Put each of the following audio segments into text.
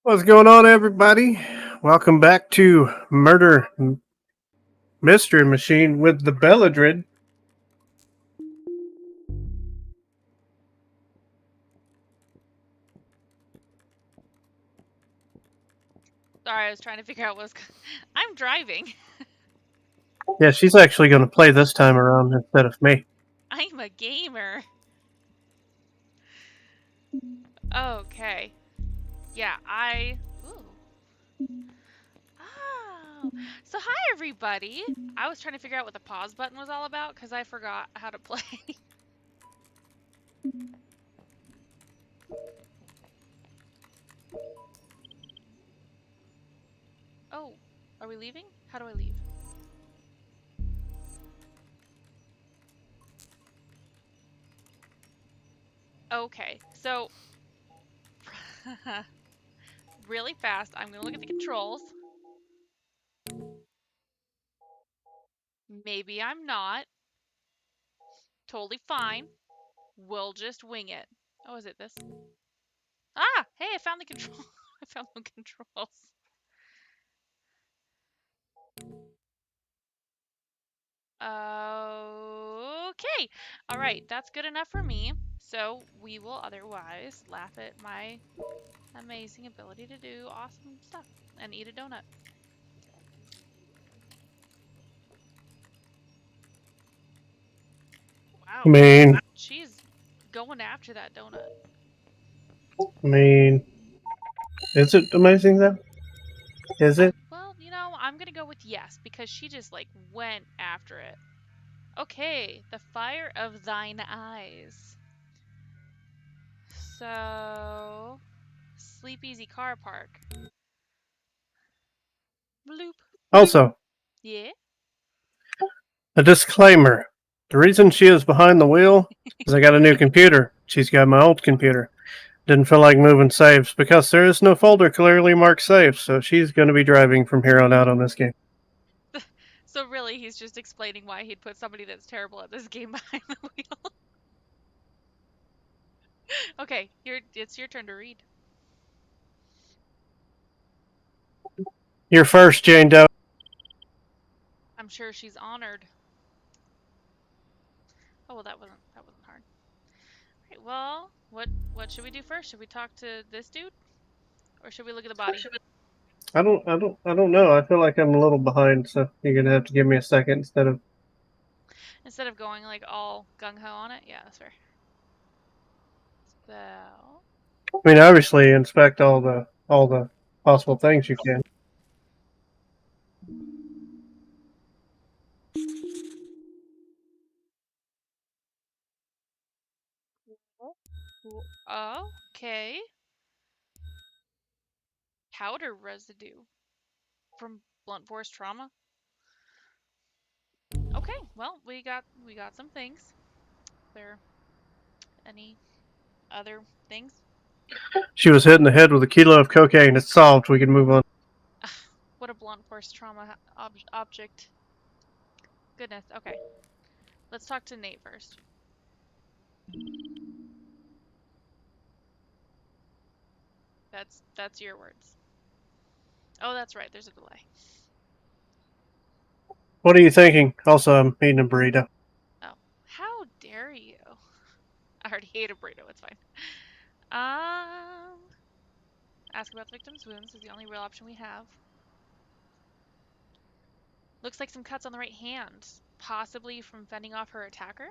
What's going on, everybody? Welcome back to Murder Mystery Machine with the Beladrid. Sorry, I was trying to figure out what's. I'm driving. Yeah, she's actually going to play this time around instead of me. I'm a gamer. Okay. Yeah, Ooh. Oh. So, hi, everybody. I was trying to figure out what the pause button was all about because I forgot how to play. Oh, are we leaving? How do I leave? Okay, so really fast, I'm going to look at the controls. Maybe I'm not. Totally fine. We'll just wing it. Oh, is it this? Ah, hey, I found the control. I found the controls. Okay. All right, that's good enough for me. So we will otherwise laugh at my amazing ability to do awesome stuff and eat a donut. I Wow, mean, she's going after that donut. I mean, is it amazing though? Is it? Well, I'm gonna go with yes because she just like went after it. Okay, the fire of thine eyes. So, sleep easy car park. Bloop. Also, Yeah. a disclaimer. The reason she is behind the wheel is I got a new computer. She's got my old computer. Didn't feel like moving saves because there is no folder clearly marked saves, so she's going to be driving from here on out on this game. So really, he's just explaining why he'd put somebody that's terrible at this game behind the wheel. Okay, it's your turn to read. You're first, Jane Doe. I'm sure she's honored. Oh well, that wasn't hard. Right, well, what should we do first? Should we talk to this dude, or should we look at the body I don't know. I feel like I'm a little behind, so you're gonna have to give me a second instead of. instead of going like all gung ho on it? Yeah, that's fair. So, I mean, obviously, inspect all the possible things you can. okay, powder residue from blunt force trauma. Okay, well we got some things. There any other things? She was hit in the head with a kilo of cocaine. It's solved. We can move on. What a blunt force trauma object. Goodness. Okay. Let's talk to Nate first. That's your words. Oh, that's right. There's a delay. What are you thinking? Also, I'm eating a burrito. Oh, how dare you? I already hate a burrito. It's fine. Um, ask about the victim's wounds is the only real option we have. Looks like some cuts on the right hand, possibly from fending off her attacker.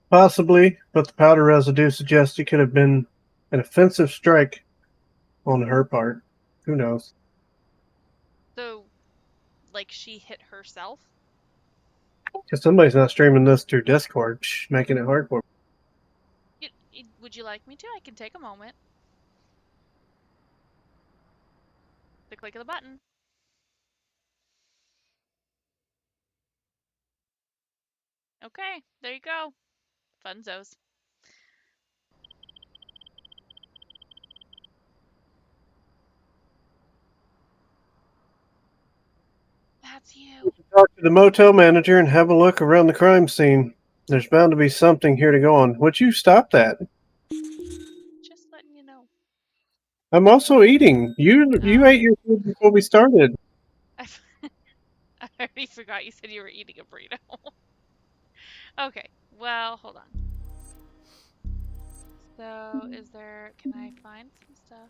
Possibly, but the powder residue suggests it could have been an offensive strike on her part. Who knows? So, like she hit herself. Because somebody's not streaming this through Discord, making it hard for me. Would you like me to? I can take a moment. The click of the button. Okay, there you go. Funzos. That's you. Talk to the motel manager and have a look around the crime scene. There's bound to be something here to go on. Would you stop that? Just letting you know. I'm also eating. You Oh. ate your food before we started. I already forgot you said you were eating a burrito. Okay, well, hold on. So, can I find some stuff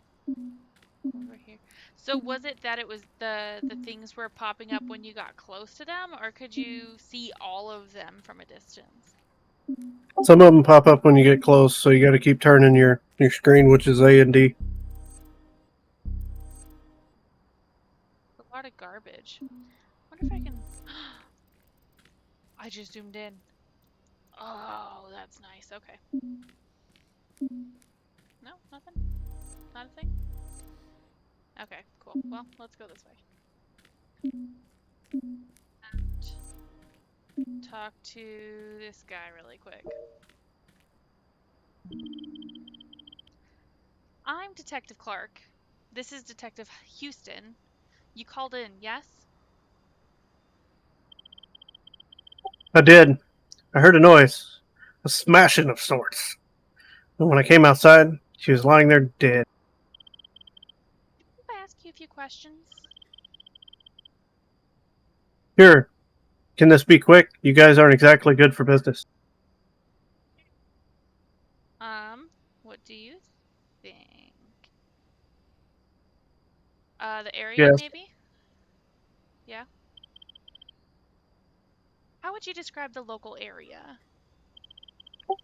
over here? So, was it that it was the things were popping up when you got close to them, or could you see all of them from a distance? Some of them pop up when you get close, so you got to keep turning your screen, which is A and D. A lot of garbage. Wonder if I can. I just zoomed in. Oh, that's nice. Okay. No, nothing. Not a thing. Okay, cool. Well, let's go this way. Talk to this guy really quick. I'm Detective Clark. This is Detective Houston. You called in, yes? I did. I heard a noise, a smashing of sorts. And when I came outside, she was lying there dead. If I ask you a few questions? Here, can this be quick? You guys aren't exactly good for business. What do you think? The area, Yes, maybe? Yeah? How would you describe the local area?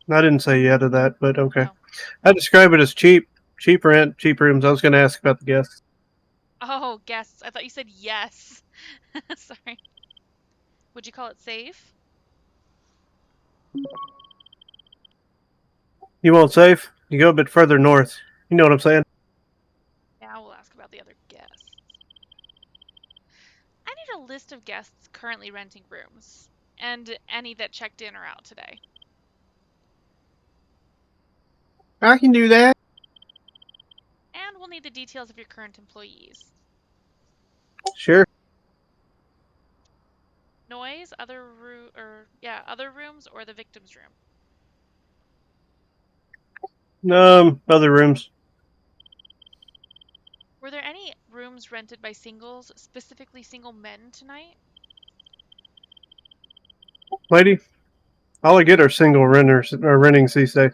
I didn't say yeah to that, but okay. Oh. I describe it as cheap, cheap rent, cheap rooms. I was going to ask about the guests. Oh, guests. I thought you said yes. Sorry. Would you call it safe? You won't safe? You go a bit further north. You know what I'm saying? Now we'll ask about the other guests. I need a list of guests currently renting rooms, and any that checked in or out today. I can do that. And we'll need the details of your current employees. Sure. Noise, other rooms, or the victim's room. Other rooms. Were there any rooms rented by singles, specifically single men tonight? Lady, all I get are single renters or rentings these days.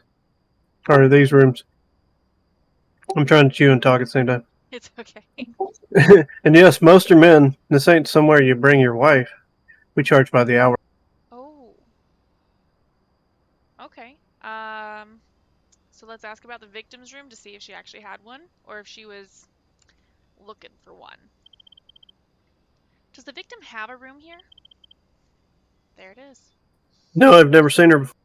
Or these rooms. I'm trying to chew and talk at the same time. It's okay. And yes, most are men. This ain't somewhere you bring your wife. We charge by the hour. Oh, okay. So let's ask about the victim's room to see if she actually had one or if she was looking for one. Does the victim have a room here? There it is. No, I've never seen her before.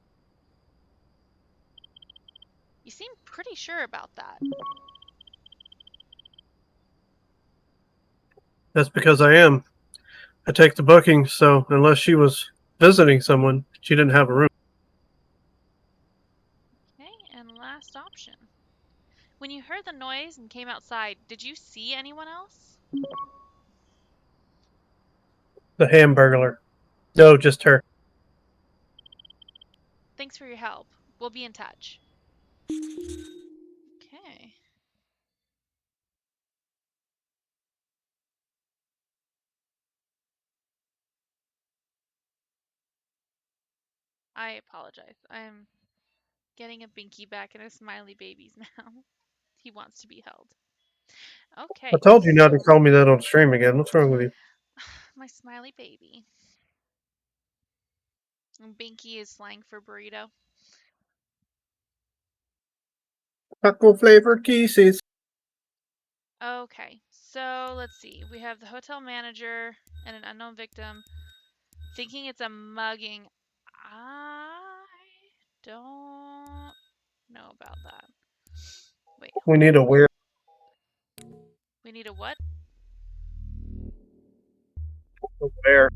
You seem pretty sure about that. That's because I am. I take the bookings, so unless she was visiting someone, she didn't have a room. Okay, and last option. When you heard the noise and came outside, did you see anyone else? The Hamburglar. No, just her. Thanks for your help. We'll be in touch. Okay. I apologize. I'm getting a binky back in a smiley baby's mouth. He wants to be held. I Okay, told you not to call me that on stream again. What's wrong with you? my smiley baby. And binky is slang for burrito. Taco flavored kisses. Okay, so let's see. We have the hotel manager and an unknown victim thinking it's a mugging. I don't know about that. Wait, We hold on. need a weird We need a what? where.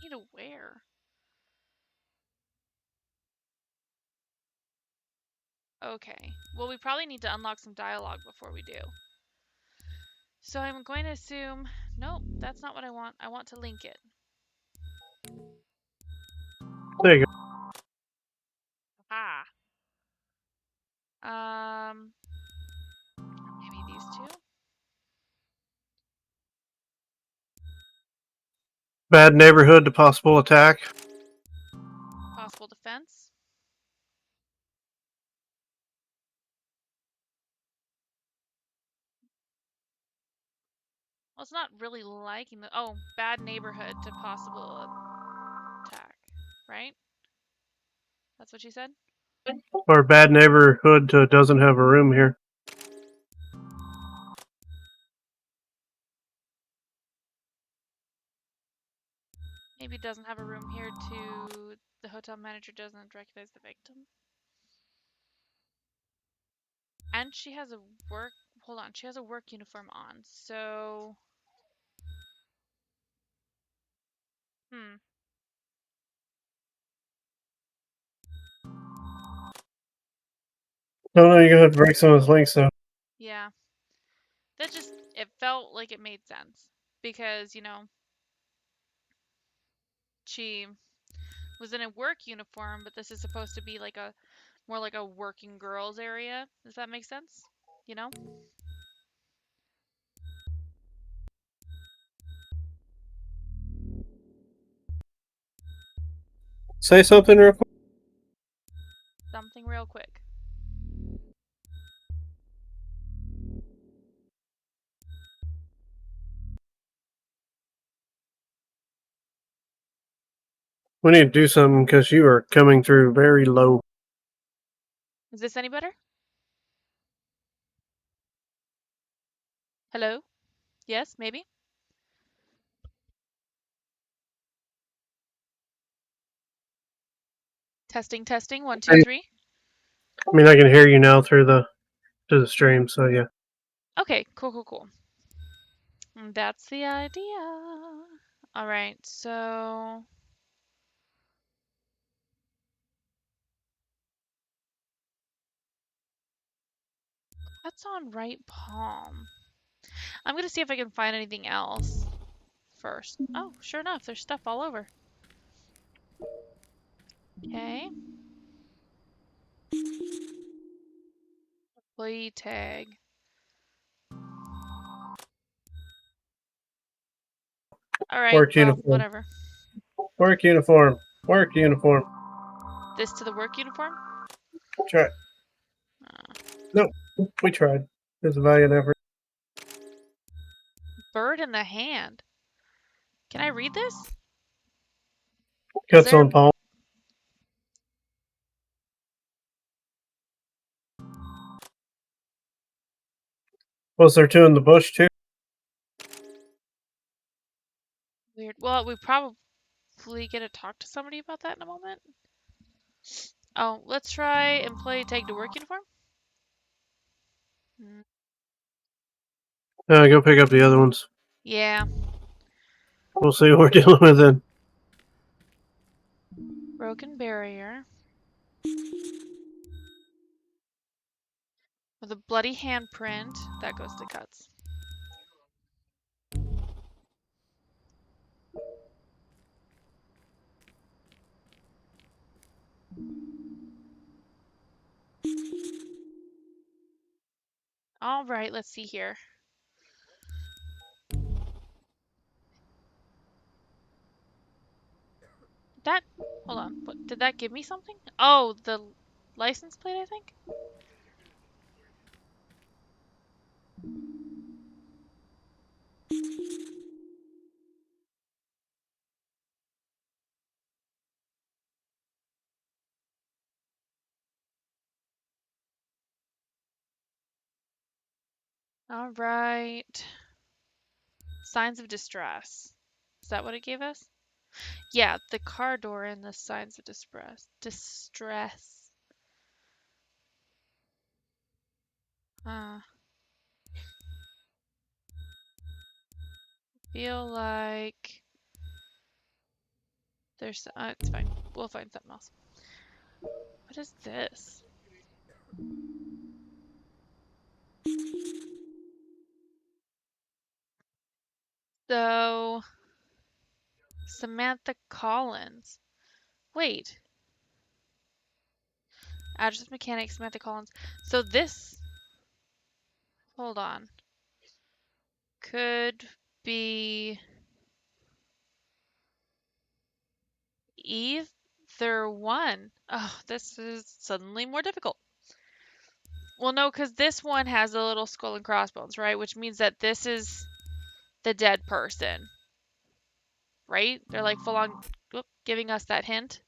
Need a where? Okay. Well, we probably need to unlock some dialogue before we do. So I'm going to assume, nope, that's not what I want. I want to link it. There you go. Ah. Maybe these two? Bad neighborhood to possible attack. Possible defense. Well, it's not really liking the... Oh, bad neighborhood to possible attack, right? That's what you said? Or bad neighborhood to doesn't have a room here. Maybe it doesn't have a room here to... The hotel manager doesn't recognize the victim. And she has a work... Hold on, she has a work uniform on, so... No, you're gonna have to break some of his links though. Yeah. That just... It felt like it made sense. Because, you know... She was in a work uniform, but this is supposed to be like a... More like a working girls area. Does that make sense? You know? Say something real quick. Something real quick. We need to do something because you are coming through very low. Is this any better? Hello? Yes, maybe? Testing, testing. 1, 2, 3. I mean, I can hear you now through the stream, so yeah. Okay, cool, cool, cool. That's the idea. All right, so... That's on right palm. I'm going to see if I can find anything else first. Oh, sure enough, there's stuff all over. Okay. Employee tag. All right, Work well, uniform. whatever. Work uniform. Work uniform. This to the work uniform? Try. No, we tried. It was a valiant effort. Bird in the hand. Can I read this? Cuts on palm. Was there two in the bush too? Weird. Well, we probably get to talk to somebody about that in a moment. Oh, let's try employee tag to work uniform. Go pick up the other ones. Yeah. We'll see what we're dealing with then. Broken barrier. With a bloody handprint. That goes to cuts. All right, let's see here. That, hold on, what, did that give me something? Oh, the license plate, I think? All right. Signs of distress. Is that what it gave us? Yeah, the car door and the signs of distress. Distress. Feel like there's, it's fine. We'll find something else. What is this? So, Samantha Collins. Wait. Address mechanic, Samantha Collins. So this, hold on, could be either one. Oh, this is suddenly more difficult. Well, no, because this one has a little skull and crossbones, right? Which means that this is the dead person, right? They're like full on giving us that hint.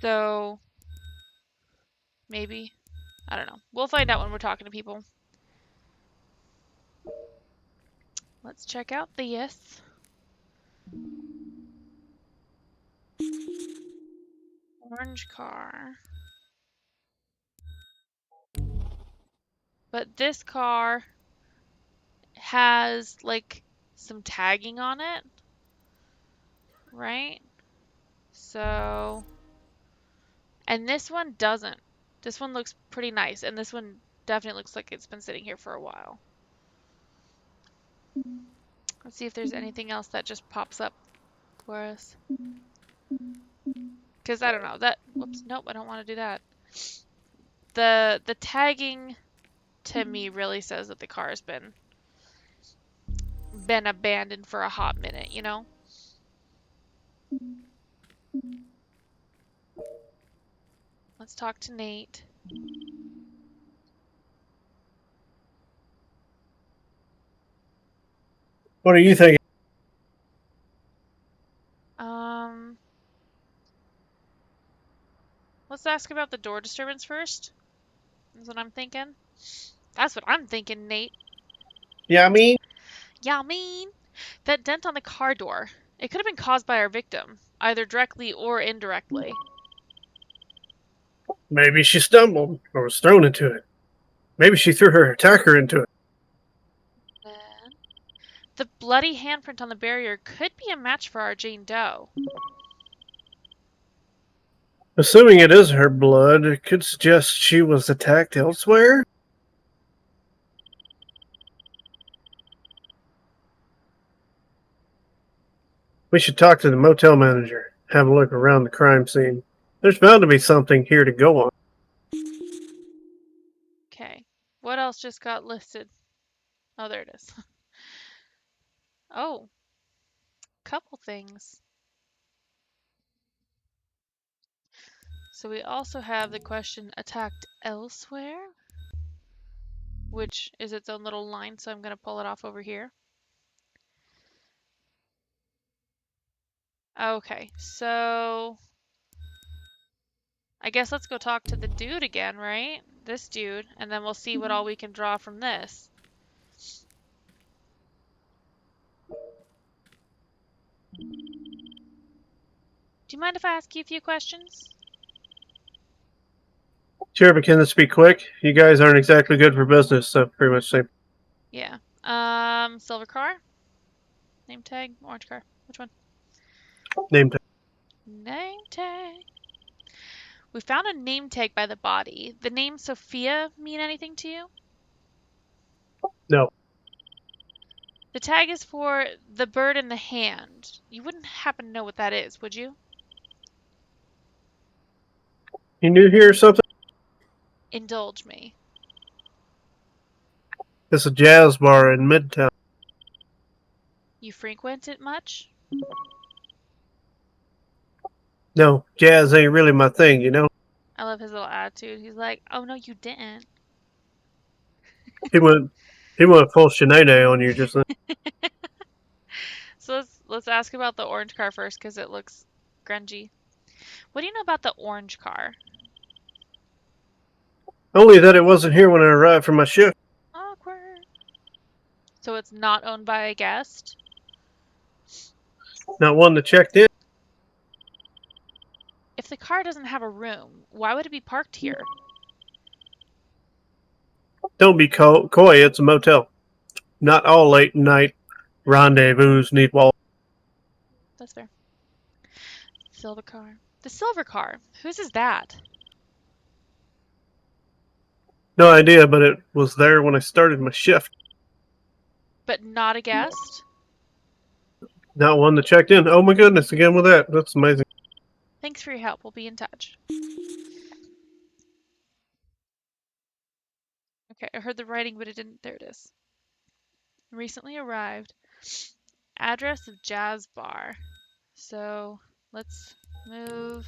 So, maybe. I don't know. We'll find out when we're talking to people. Let's check out this. Orange car. But this car has like some tagging on it, right? So, and this one doesn't. This one looks pretty nice, and this one definitely looks like it's been sitting here for a while. Let's see if there's anything else that just pops up for us. Because I don't know. Whoops, nope, I don't want to do that. The tagging to me really says that the car has been abandoned for a hot minute, you know? Let's talk to Nate. What are you thinking? Let's ask about the door disturbance first. That's what I'm thinking. That's what I'm thinking, Nate. Yeah, I mean, That dent on the car door. It could have been caused by our victim, either directly or indirectly. maybe she stumbled or was thrown into it. Maybe she threw her attacker into it. The bloody handprint on the barrier could be a match for our Jane Doe. Assuming it is her blood, it could suggest she was attacked elsewhere. We should talk to the motel manager, have a look around the crime scene. There's bound to be something here to go on. Okay. What else just got listed? Oh, there it is. Oh, couple things. So we also have the question attacked elsewhere, which is its own little line, so I'm going to pull it off over here. Okay, so I guess let's go talk to the dude again, right? This dude, and then we'll see what all we can draw from this. Do you mind if I ask you a few questions? Sure, but can this be quick? You guys aren't exactly good for business, so pretty much same. Yeah. Silver car? Name tag? Orange car? Which one? Name tag. Name tag. We found a name tag by the body. The name Sofia mean anything to you? No. The tag is for the bird in the hand. You wouldn't happen to know what that is, would you? You new here or something? Indulge me. It's a jazz bar in Midtown. You frequent it much? No, jazz ain't really my thing, you know? I love his little attitude. He's like, oh no, you didn't. He went full Sinead on you just then. So let's ask about the orange car first because it looks grungy. What do you know about the orange car? Only that it wasn't here when I arrived from my shift. Awkward. So it's not owned by a guest? Not one that checked in. If the car doesn't have a room, why would it be parked here? Don't be coy, it's a motel. Not all late night rendezvous need walls. That's fair. Silver car. The silver car. Whose is that? No idea, but it was there when I started my shift. But not a guest? Not one that checked in. Oh my goodness, again with that. That's amazing. Thanks for your help. We'll be in touch. Okay, I heard the writing, but it didn't. There it is. Recently arrived. Address of Jazz Bar. So let's move.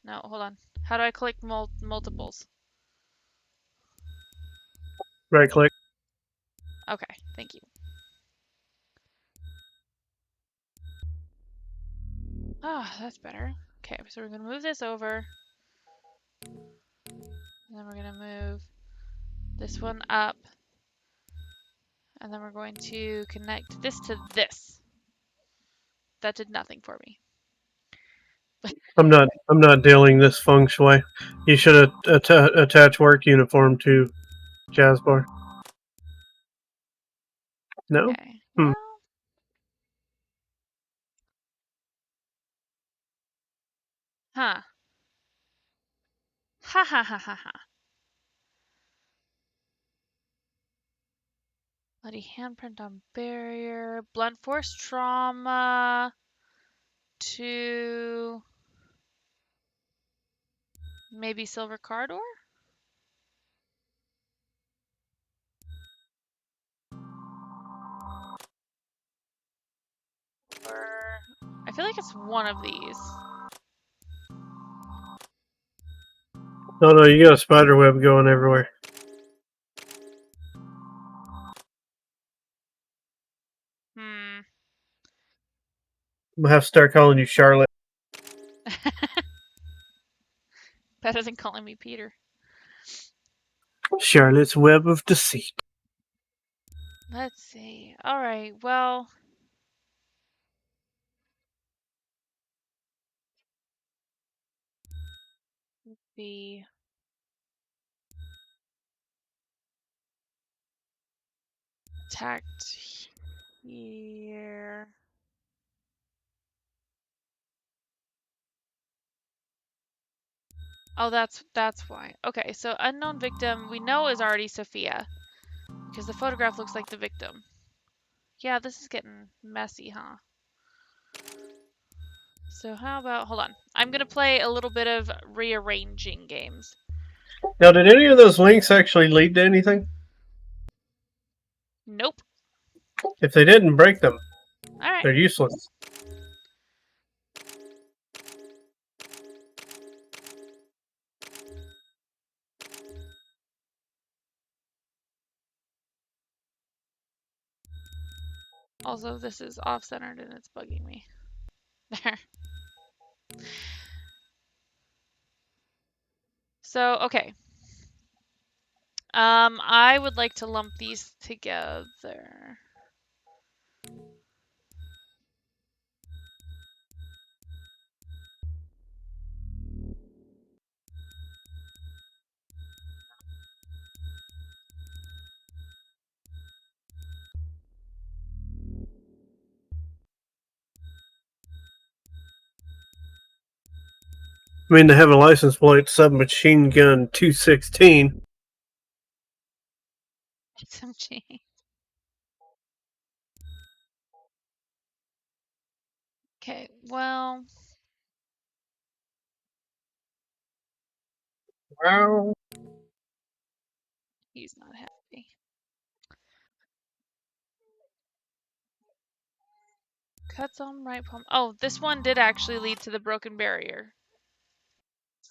No, hold on. How do I click multiples? Right click. Okay, thank you. Ah, that's better. Okay, so we're gonna move this over. And then we're gonna move this one up. And then we're going to connect this to this. That did nothing for me. I'm not dealing this feng shui. You should attach work uniform to Jazz Bar. No? Okay, well. Huh. Ha ha ha ha ha. Bloody handprint on barrier. Blunt force trauma to maybe silver corridor? Or I feel like it's one of these. No, you got a spider web going everywhere. Hmm. We'll have to start calling you Charlotte. Better than calling me Peter. Charlotte's Web of Deceit. Let's see. Alright, well. The attacked here. Oh, that's why. Okay, so unknown victim we know is already Sofia because the photograph looks like the victim. Yeah, this is getting messy, huh? So how about, hold on. I'm gonna play a little bit of rearranging games. Now, did any of those links actually lead to anything? Nope. If they didn't, break them. Alright. They're useless. Also, this is off-centered and it's bugging me. There. So, okay. I would like to lump these together. I mean, they have a license plate submachine gun 216. SMG. Okay, well, Wow. he's not happy. Cuts on right palm. Oh, this one did actually lead to the broken barrier.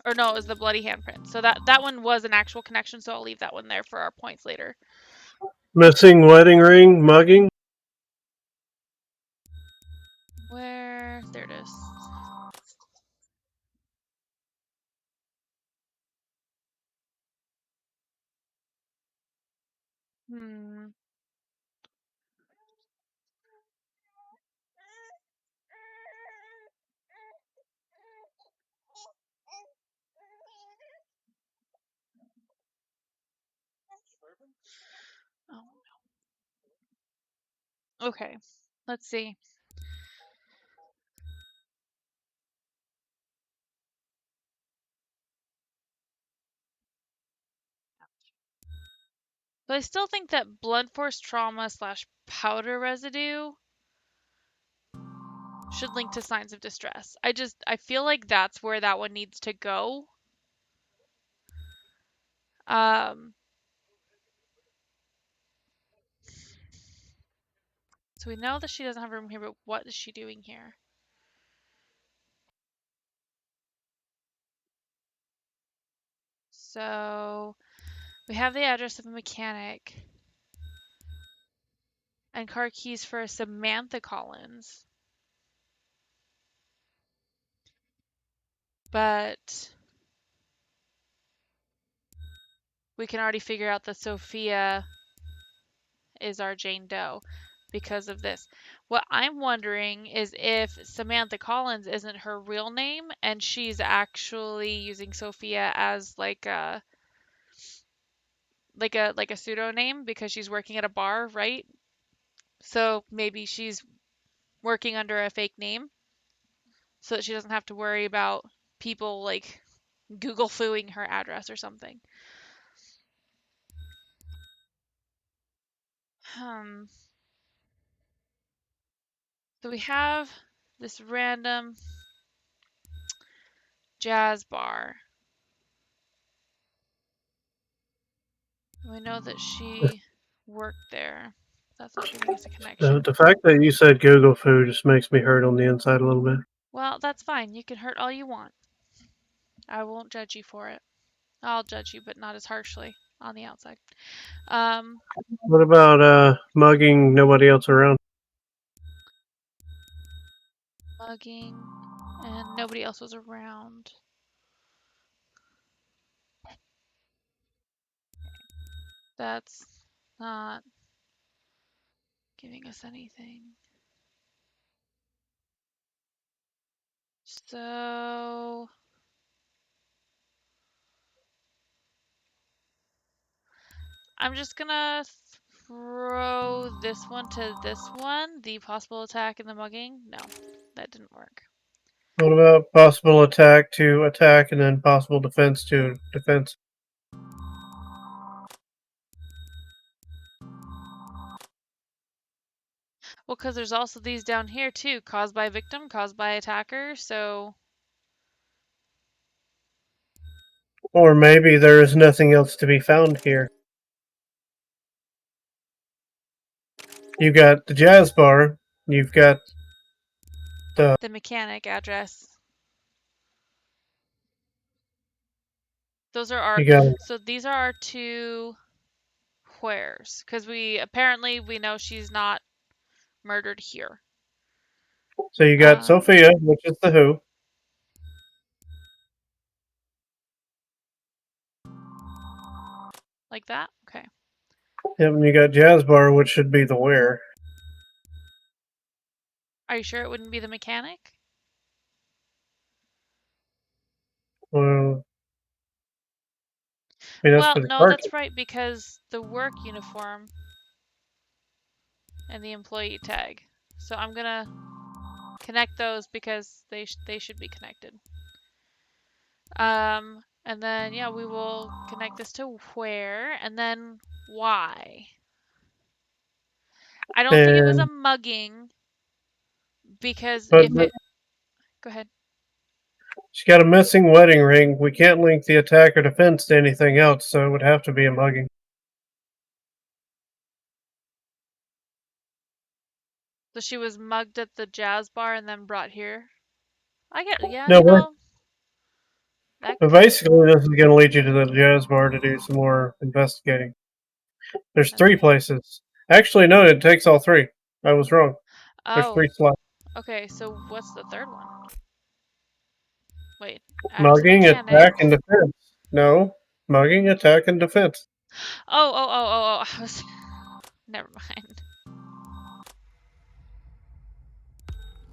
Or no, it was the bloody handprint. So that one was an actual connection, so I'll leave that one there for our points later. Missing wedding ring, mugging. Where? There it is. Hmm. Oh. Okay. Let's see. But I still think that blunt force trauma / powder residue should link to signs of distress. I feel like that's where that one needs to go. So we know that she doesn't have room here, but what is she doing here? So we have the address of a mechanic and car keys for Samantha Collins. But we can already figure out that Sofia is our Jane Doe because of this. What I'm wondering is if Samantha Collins isn't her real name and she's actually using Sofia as like a pseudonym because she's working at a bar, right? So maybe she's working under a fake name so that she doesn't have to worry about people like Google fooing her address or something. So we have this random jazz bar. We know that she worked there. That's not giving us a connection. The fact that you said Google foo just makes me hurt on the inside a little bit. Well, that's fine. You can hurt all you want. I won't judge you for it. I'll judge you, but not as harshly on the outside. What about mugging nobody else around? Mugging, and nobody else was around. That's not giving us anything. So I'm just gonna throw this one to this one. The possible attack and the mugging. No, that didn't work. What about possible attack to attack and then possible defense to defense? Well, because there's also these down here too. Caused by victim, caused by attacker, so... Or maybe there is nothing else to be found here. You got the jazz bar, you've got the mechanic address. Those are our... So these are our two wheres. Because we know she's not murdered here. So you got Sofia, which is the who. Like that? Okay. Yep, and you got jazz bar, which should be the where. Are you sure it wouldn't be the mechanic? Well, no, that's right, because the work uniform and the employee tag. So I'm gonna connect those because they should be connected. And then yeah, we will connect this to where and then why. I don't think it was a mugging because if it... Go ahead. She got a missing wedding ring. We can't link the attack or defense to anything else, so it would have to be a mugging. So she was mugged at the jazz bar and then brought here. I get... Yeah, no, you know... But basically, this is going to lead you to the jazz bar to do some more investigating. There's 3 places. Actually, no, it takes all 3. I was wrong. There's 3 slots. Okay, so what's the third one? Wait. Mugging, attack, and defense. No. Mugging, attack, and defense. Oh. I was... Never mind.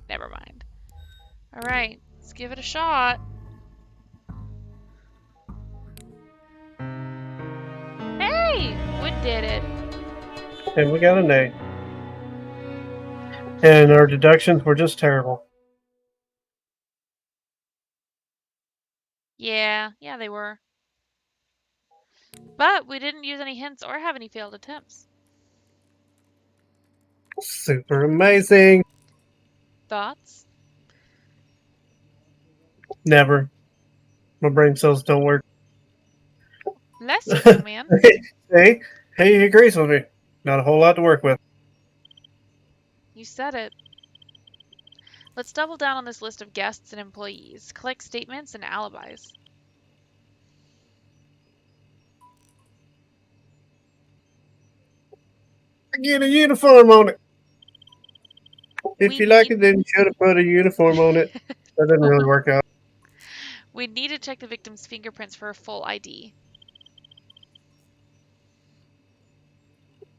Never mind. Alright, let's give it a shot. Hey! We did it. And we got an A. And our deductions were just terrible. Yeah, they were. But we didn't use any hints or have any failed attempts. Super amazing. Thoughts? Never. My brain cells don't work. Bless you, young man. Hey, he agrees with me. Not a whole lot to work with. You said it. Let's double down on this list of guests and employees. Collect statements and alibis. Get a uniform on it. If We you like need it, then you should have put a uniform on it. That didn't really work out. we need to check the victim's fingerprints for a full ID.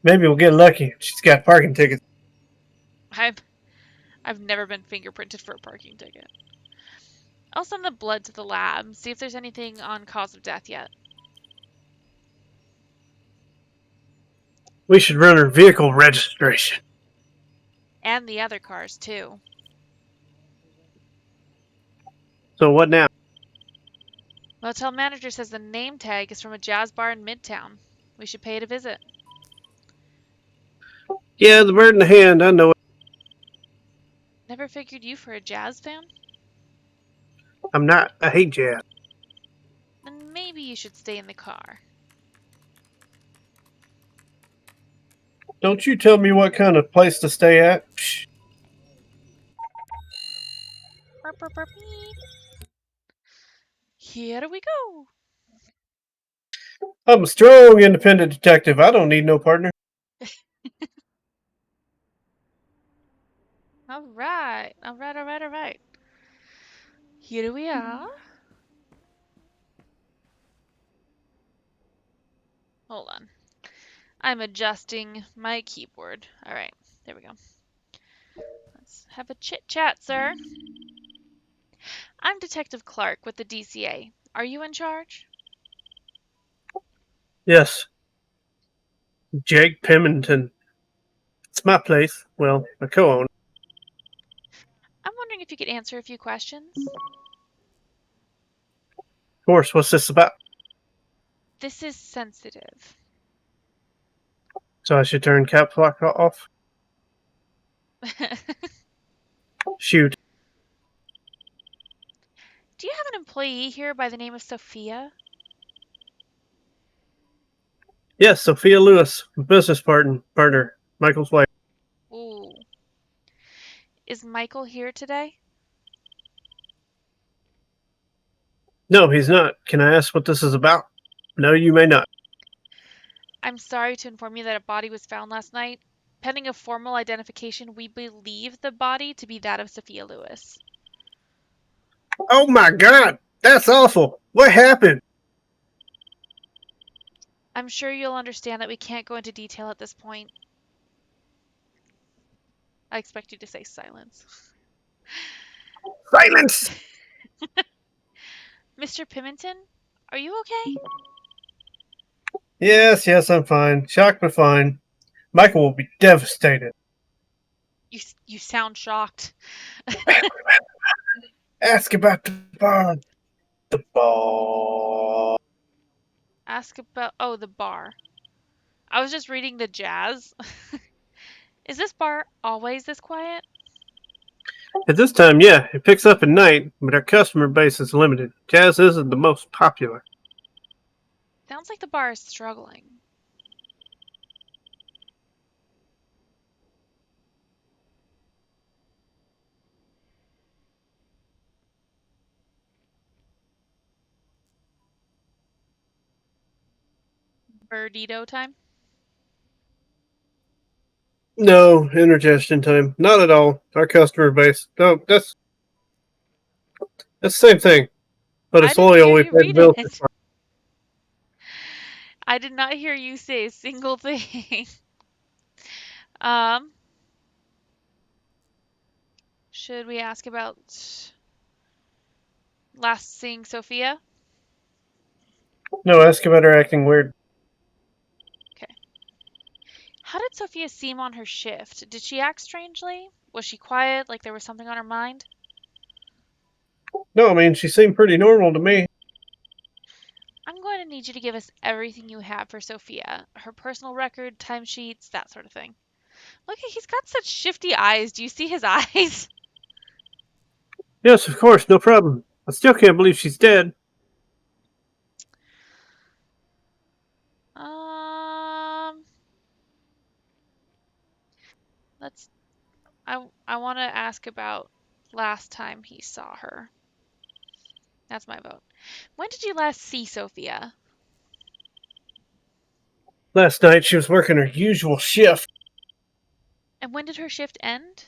Maybe we'll get lucky. She's got parking tickets. I've never been fingerprinted for a parking ticket. I'll send the blood to the lab, see if there's anything on cause of death yet. We should run her vehicle registration. And the other cars, too. So what now? Motel manager says the name tag is from a jazz bar in Midtown. We should pay it a visit. Yeah, the bird in the hand. I know it. Never figured you for a jazz fan? I'm not. I hate jazz. Then maybe you should stay in the car. Don't you tell me what kind of place to stay at. Psh. Burp, burp, burp, beep. Here we go. I'm a strong, independent detective. I don't need no partner. All right. Here we are. Hold on. I'm adjusting my keyboard. All right. There we go. Let's have a chit chat, sir. I'm Detective Clark with the DCA. Are you in charge? Yes. Jake Pemberton. It's my place. Well, I co-own. I'm wondering if you could answer a few questions. Of course. What's this about? This is sensitive. So I should turn caps lock off? Shoot. Do you have an employee here by the name of Sofia? Yes, Sophia Lewis, business partner, Michael's wife. Ooh. Is Michael here today? No, he's not. Can I ask what this is about? No, you may not. I'm sorry to inform you that a body was found last night. Pending a formal identification, we believe the body to be that of Sophia Lewis. Oh my god! That's awful! What happened? I'm sure you'll understand that we can't go into detail at this point. I expect you to say silence. Silence! Mr. Pemberton, are you okay? Yes, I'm fine. Shocked but fine. Michael will be devastated. You sound shocked. Ask about the bar. The bar. Ask about... Oh, the bar. I was just reading the jazz. Is this bar always this quiet? At this time, yeah, it picks up at night, but our customer base is limited. Jazz isn't the most popular. Sounds like the bar is struggling. Birdito time? No, indigestion time. Not at all. Our customer base. No, that's the same thing. But I it's didn't loyal. hear We you pay the read bills. it. I did not hear you say a single thing. um, should we ask about last seeing Sophia? No, ask about her acting weird. Okay. How did Sophia seem on her shift? Did she act strangely? Was she quiet, like there was something on her mind? No, I mean, she seemed pretty normal to me. I'm going to need you to give us everything you have for Sophia. Her personal record, timesheets, that sort of thing. Look, he's got such shifty eyes. Do you see his eyes? Yes, of course, no problem. I still can't believe she's dead. Um, let's. I want to ask about last time he saw her. That's my vote. When did you last see Sophia? Last night she was working her usual shift. And when did her shift end?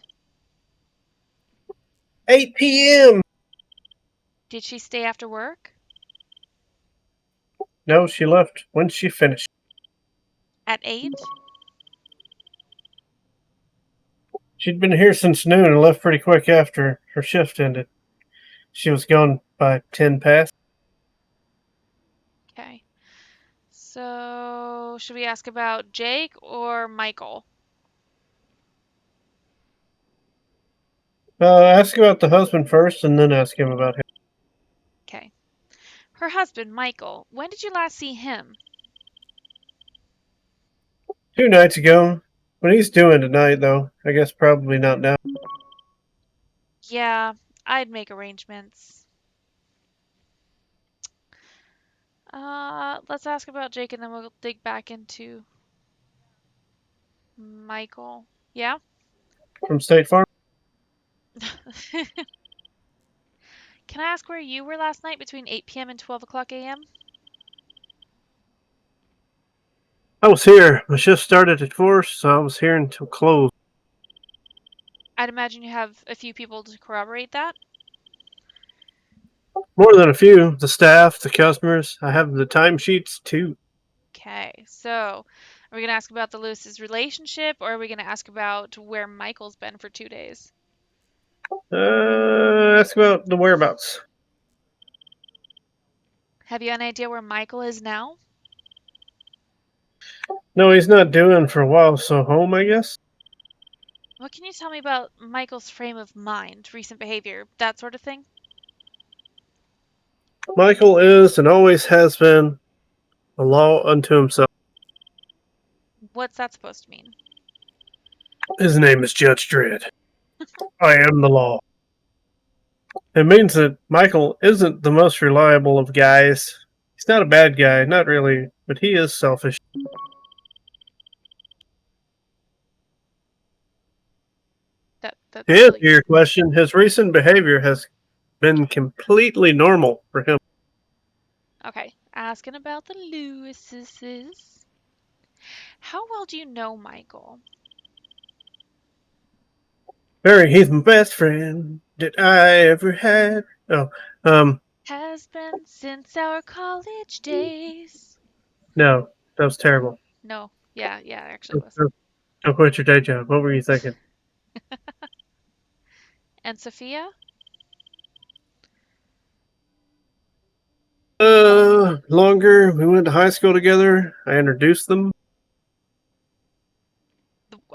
8 p.m. Did she stay after work? No, she left when she finished. At 8? She'd been here since noon and left pretty quick after her shift ended. She was gone by 10 past. Okay. So, should we ask about Jake or Michael? Ask about the husband first and then ask him about him. Okay. Her husband, Michael. When did you last see him? 2 nights ago. What he's doing tonight, though, I guess probably not now. Yeah, I'd make arrangements. Let's ask about Jake and then we'll dig back into Michael. Yeah? From State Farm? Can I ask where you were last night between 8 p.m. and 12 o'clock a.m.? I was here. My shift started at 4, so I was here until close. I'd imagine you have a few people to corroborate that. More than a few. The staff, the customers. I have the timesheets, too. Okay, so are we going to ask about the Lewis's relationship or are we going to ask about where Michael's been for 2 days? Ask about the whereabouts. Have you any idea where Michael is now? No, he's not doing for a while, so home, I guess? What can you tell me about Michael's frame of mind, recent behavior, that sort of thing? Michael is and always has been a law unto himself. What's that supposed to mean? His name is Judge Dredd. I am the law. It means that Michael isn't the most reliable of guys. He's not a bad guy, not really, but he is selfish. To That's answer really your question, his recent behavior has been completely normal for him. okay. Asking about the Lewises. How well do you know Michael? Barry, he's my best friend that I ever had. Oh, Has been since our college days. no, that was terrible. No, yeah, it actually was. Don't quit your day job. What were you thinking? And Sophia? Longer. We went to high school together. I introduced them.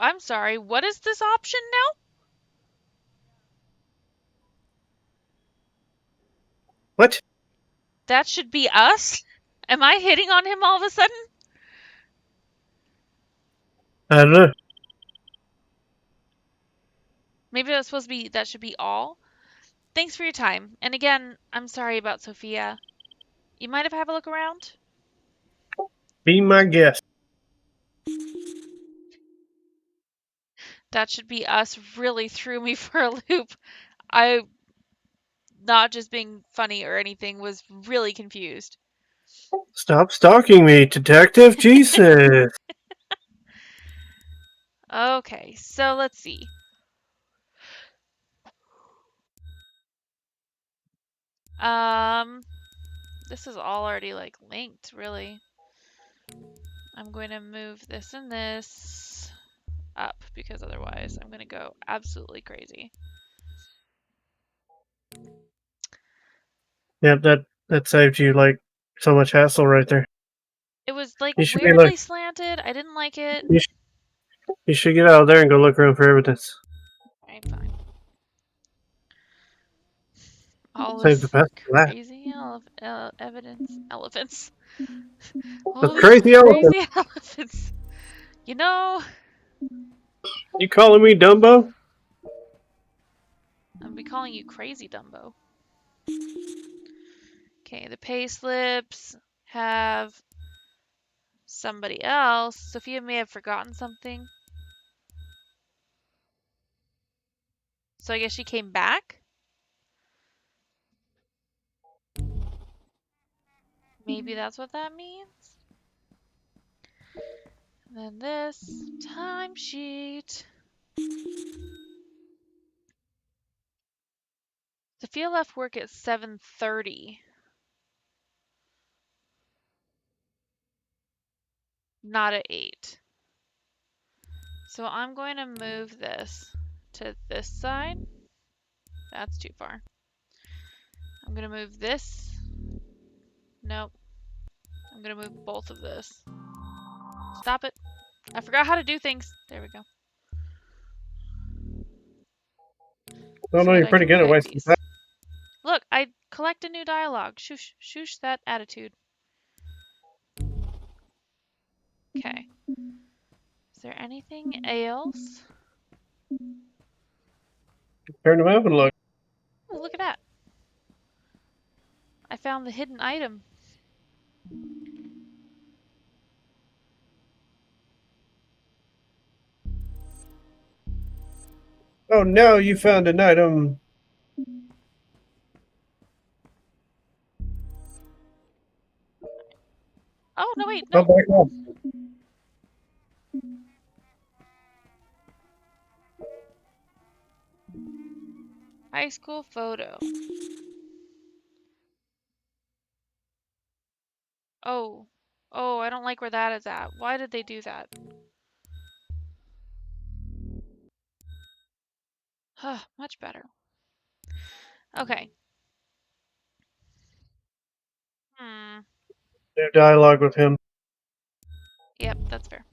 I'm sorry, what is this option now? What? That should be us? Am I hitting on him all of a sudden? I don't know. Maybe that's supposed to be, that should be all? Thanks for your time. And again, I'm sorry about Sophia. You mind if I have a look around? Be my guest. That should be us really threw me for a loop. I, not just being funny or anything, was really confused. Stop stalking me, Detective Jesus. Okay, so let's see. Um, this is all already like linked, really. I'm going to move this and this up because otherwise I'm going to go absolutely crazy. Yep, that saved you like so much hassle right there. It was like You should be weirdly like slanted. I didn't like it. you should get out of there and go look around for evidence. Alright, fine. All Save the this best for that. crazy elephants. The All these crazy elephant. crazy elephants. You know, You calling me Dumbo? I'm be calling you crazy, Dumbo. Okay, the pay slips have somebody else. Sophia may have forgotten something. So I guess she came back? Maybe that's what that means. And then this timesheet. Sophia left work at 7:30. Not at 8. So I'm going to move this to this side. That's too far. I'm going to move this. Nope. I'm going to move both of this. Stop it. I forgot how to do things. There we go. Oh So no, that you're I pretty can good at peg wasting these. time. Look, I collect a new dialogue. Shush, shush that attitude. Okay. Is there anything else? Turn them up and look. Oh, look at that. I found the hidden item. Oh no, you found an item. Oh, no, wait, Oh, no. back up. High school photo. Oh. Oh, I don't like where that is at. Why did they do that? Much better. Okay. Hmm. New dialogue with him. Yep, that's fair.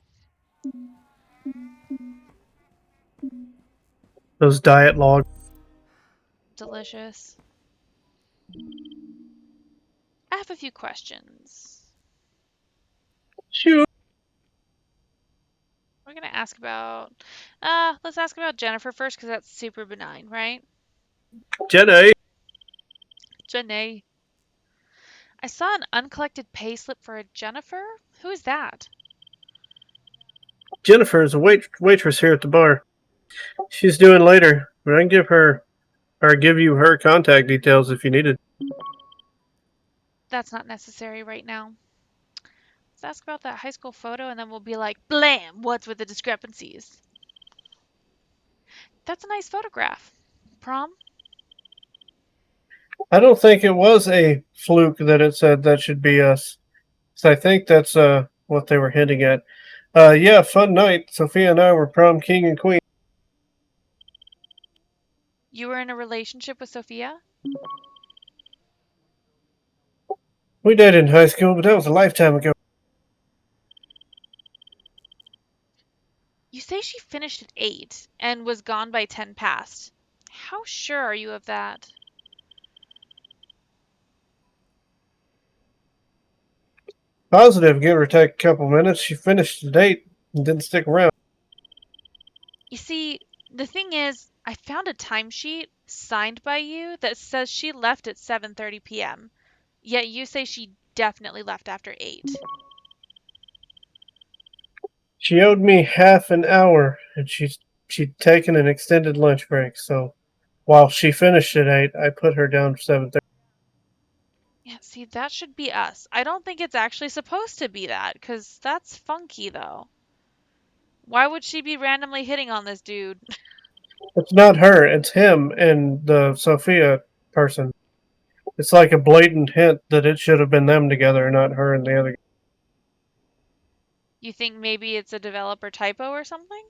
Those diet logs. Delicious. I have a few questions. Shoot. We're gonna ask about, let's ask about Jennifer first because that's super benign, right? Jenny. Jenny. I saw an uncollected pay slip for a Jennifer. Who is that? Jennifer is a waitress here at the bar. She's doing later, but I can give her or give you her contact details if you need it. That's not necessary right now. Let's ask about that high school photo and then we'll be like, blam, what's with the discrepancies? That's a nice photograph. Prom? I don't think it was a fluke that it said that should be us. So I think that's what they were hinting at. Yeah, fun night. Sophia and I were prom king and queen. You were in a relationship with Sophia? We dated in high school, but that was a lifetime ago. You say she finished at 8 and was gone by 10 past. How sure are you of that? Positive, give or take a couple minutes. She finished the date and didn't stick around. You see, the thing is, I found a timesheet signed by you that says she left at 7:30 p.m. Yet you say she definitely left after 8. She owed me half an hour, and she'd taken an extended lunch break. So while she finished at 8, I put her down for 7:30. Yeah, see, that should be us. I don't think it's actually supposed to be that, because that's funky, though. Why would she be randomly hitting on this dude? It's not her, it's him and the Sofia person. It's like a blatant hint that it should have been them together, not her and the other. You think maybe it's a developer typo or something?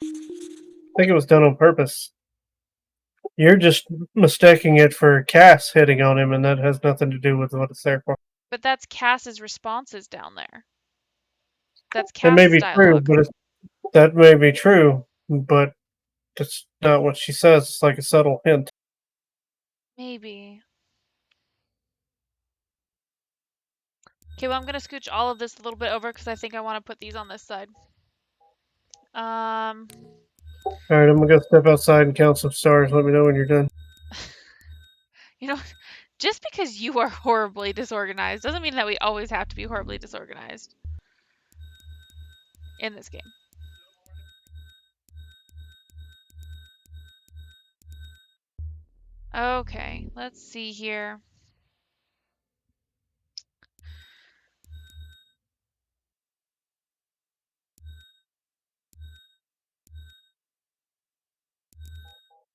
I think it was done on purpose. You're just mistaking it for Cass hitting on him, and that has nothing to do with what it's there for. But that's Cass's responses down there. That's It may Cass's be true, dialogue. that may be true, but that's not what she says. It's like a subtle hint. Maybe. Okay, well, I'm gonna scooch all of this a little bit over because I think I want to put these on this side. Alright, I'm gonna go step outside and count some stars. Let me know when you're done. You know, just because you are horribly disorganized doesn't mean that we always have to be horribly disorganized in this game. Okay, let's see here.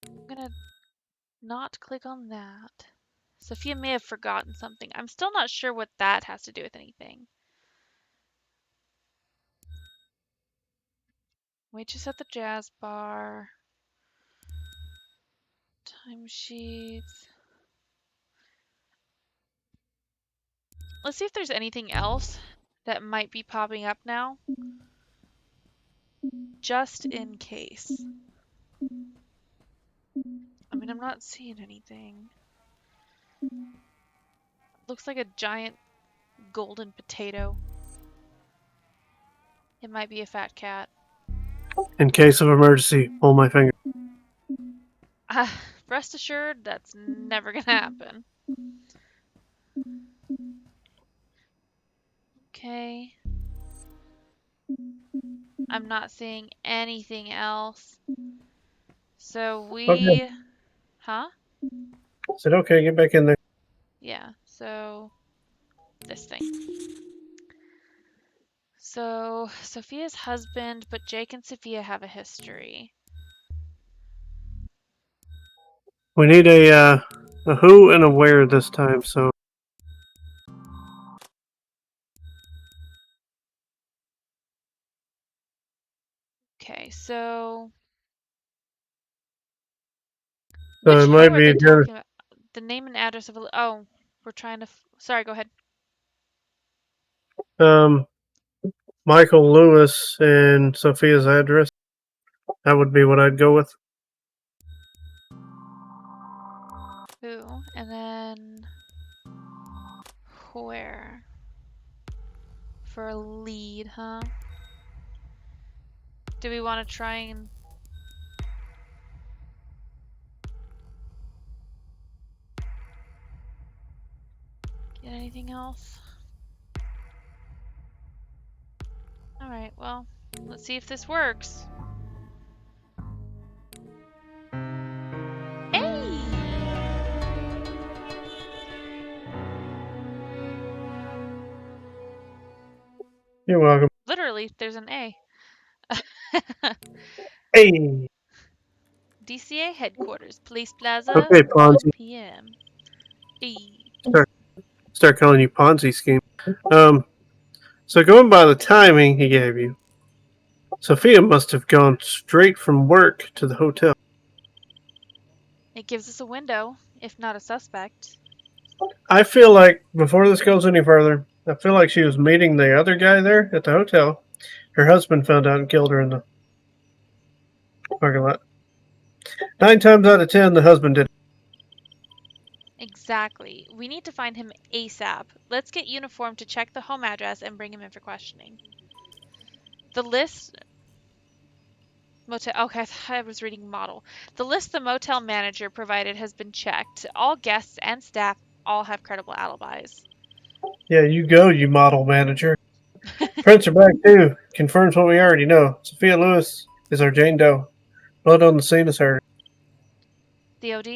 I'm gonna not click on that. Sophia may have forgotten something. I'm still not sure what that has to do with anything. Waitress at the jazz bar. Timesheets. Let's see if there's anything else that might be popping up now. Just in case. I mean, I'm not seeing anything. Looks like a giant golden potato. It might be a fat cat. In case of emergency, pull my finger. Rest assured, that's never gonna happen. Okay. I'm not seeing anything else. So Okay. Huh? I said, okay, get back in there. Yeah, so this thing. So Sophia's husband, but Jake and Sophia have a history. We need a who and a where this time, so. Okay, so So which it who might are be they here. talking about? The name and address of oh, we're trying to sorry, go ahead. Michael Lewis and Sophia's address. That would be what I'd go with. Who and then where for a lead, huh? Do we want to try and get anything else? Alright, well, let's see if this works. Hey! You're welcome. Literally, there's an A. Hey. DCA headquarters, Police Plaza, Okay, 1 Ponzi. p.m. E. Start calling you Ponzi scheme. So going by the timing he gave you, Sophia must have gone straight from work to the hotel. It gives us a window, if not a suspect. I feel like before this goes any further, I feel like she was meeting the other guy there at the hotel. Her husband found out and killed her in the parking lot. 9 times out of 10, the husband did. Exactly. We need to find him ASAP. Let's get uniformed to check the home address and bring him in for questioning. The list motel okay, I was reading model. The list the motel manager provided has been checked. All guests and staff all have credible alibis. Yeah, you go, you model manager. Prints are back too. Confirms what we already know. Sophia Lewis is our Jane Doe. Blood on the scene is her. The OD?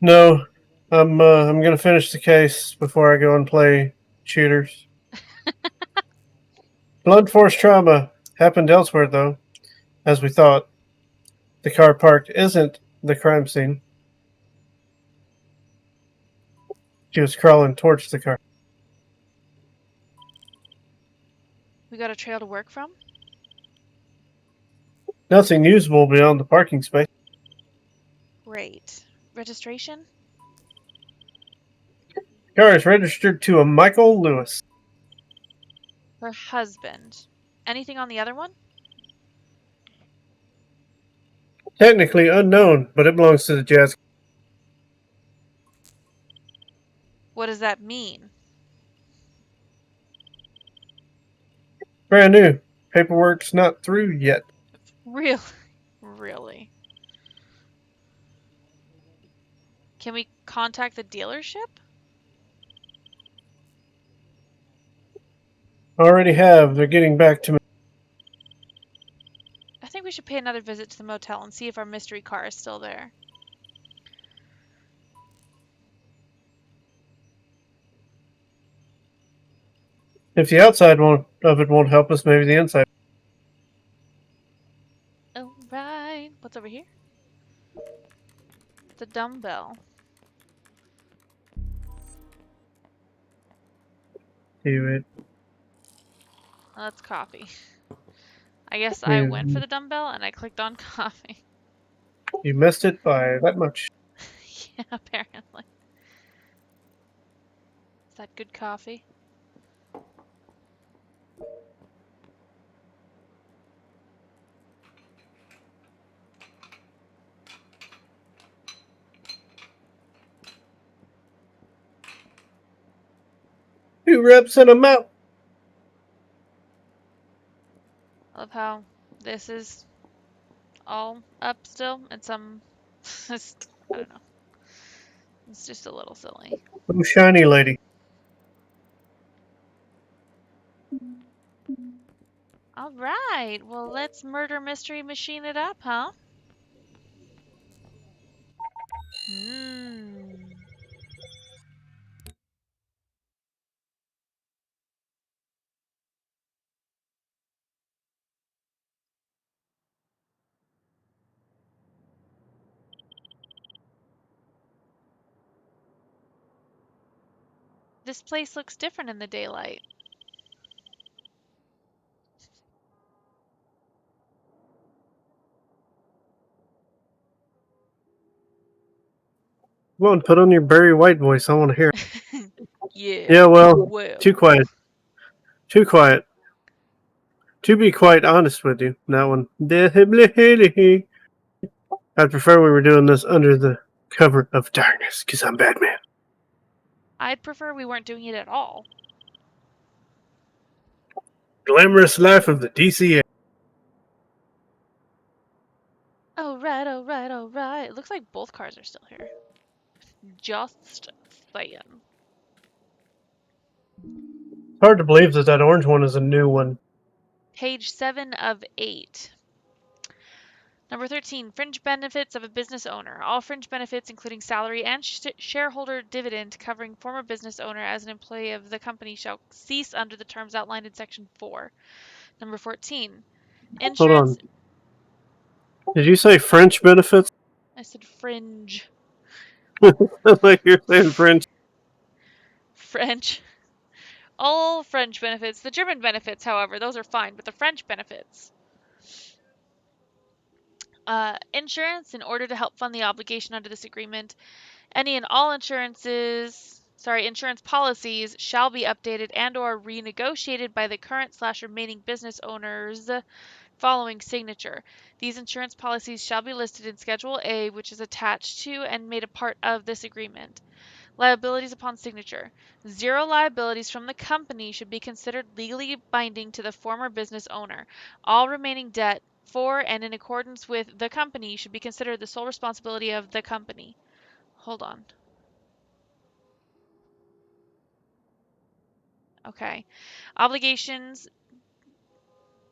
No, I'm gonna finish the case before I go and play shooters. Blunt force trauma happened elsewhere though, as we thought. The car parked isn't the crime scene. She was crawling towards the car. We got a trail to work from? Nothing usable beyond the parking space. Great. Registration? The car is registered to a Michael Lewis. Her husband. Anything on the other one? Technically unknown, but it belongs to the jazz. What does that mean? Brand new. Paperwork's not through yet. Really? Really? Can we contact the dealership? Already have. They're getting back to me. I think we should pay another visit to the motel and see if our mystery car is still there. If the outside of it won't help us, maybe the inside. Oh, right. What's over here? The dumbbell. Do it. Oh, that's coffee. I guess I went for You, the dumbbell and I clicked on coffee. you missed it by that much. Yeah, apparently. Is that good coffee? Two reps and I'm out. I love how this is all up still and some just, I don't know. It's just a little silly. Oh, shiny lady. All right. Well, let's murder mystery machine it up, huh? Hmm. This place looks different in the daylight. Come on, put on your Barry White voice. I want to hear it. Yeah. Yeah, well, Well. too quiet. Too quiet. To be quite honest with you, that one. I'd prefer we were doing this under the cover of darkness, because I'm Batman. I'd prefer we weren't doing it at all. Glamorous life of the DCA. Oh, right, oh, right, oh, right. It looks like both cars are still here. Just saying. It's hard to believe that that orange one is a new one. Page 7 of 8. Number 13, fringe benefits of a business owner. All fringe benefits, including salary and shareholder dividend covering former business owner as an employee of the company, shall cease under the terms outlined in Section 4. Number 14, Hold insurance. on. Did you say French benefits? I said fringe. Like you're saying French. French. All French benefits. The German benefits, however, those are fine, but the French benefits. Insurance, in order to help fund the obligation under this agreement, any and all insurance policies shall be updated and or renegotiated by the current/remaining business owners following signature. These insurance policies shall be listed in Schedule A, which is attached to and made a part of this agreement. Liabilities upon signature. Zero liabilities from the company should be considered legally binding to the former business owner. All remaining debt for and in accordance with the company should be considered the sole responsibility of the company. Hold on. Okay. Obligations.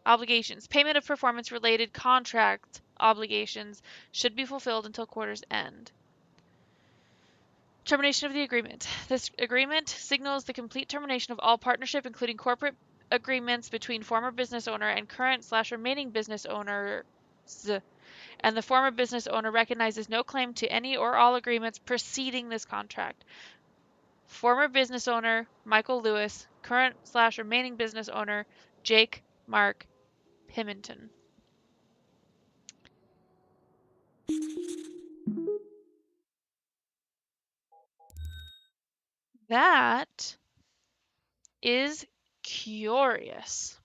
Payment of performance related contract obligations should be fulfilled until quarter's end. Termination of the agreement. This agreement signals the complete termination of all partnership, including corporate agreements between former business owner and current/remaining business owners, and the former business owner recognizes no claim to any or all agreements preceding this contract. Former business owner Michael Lewis, current/remaining business owner Jake Mark Pimenton. That is curious.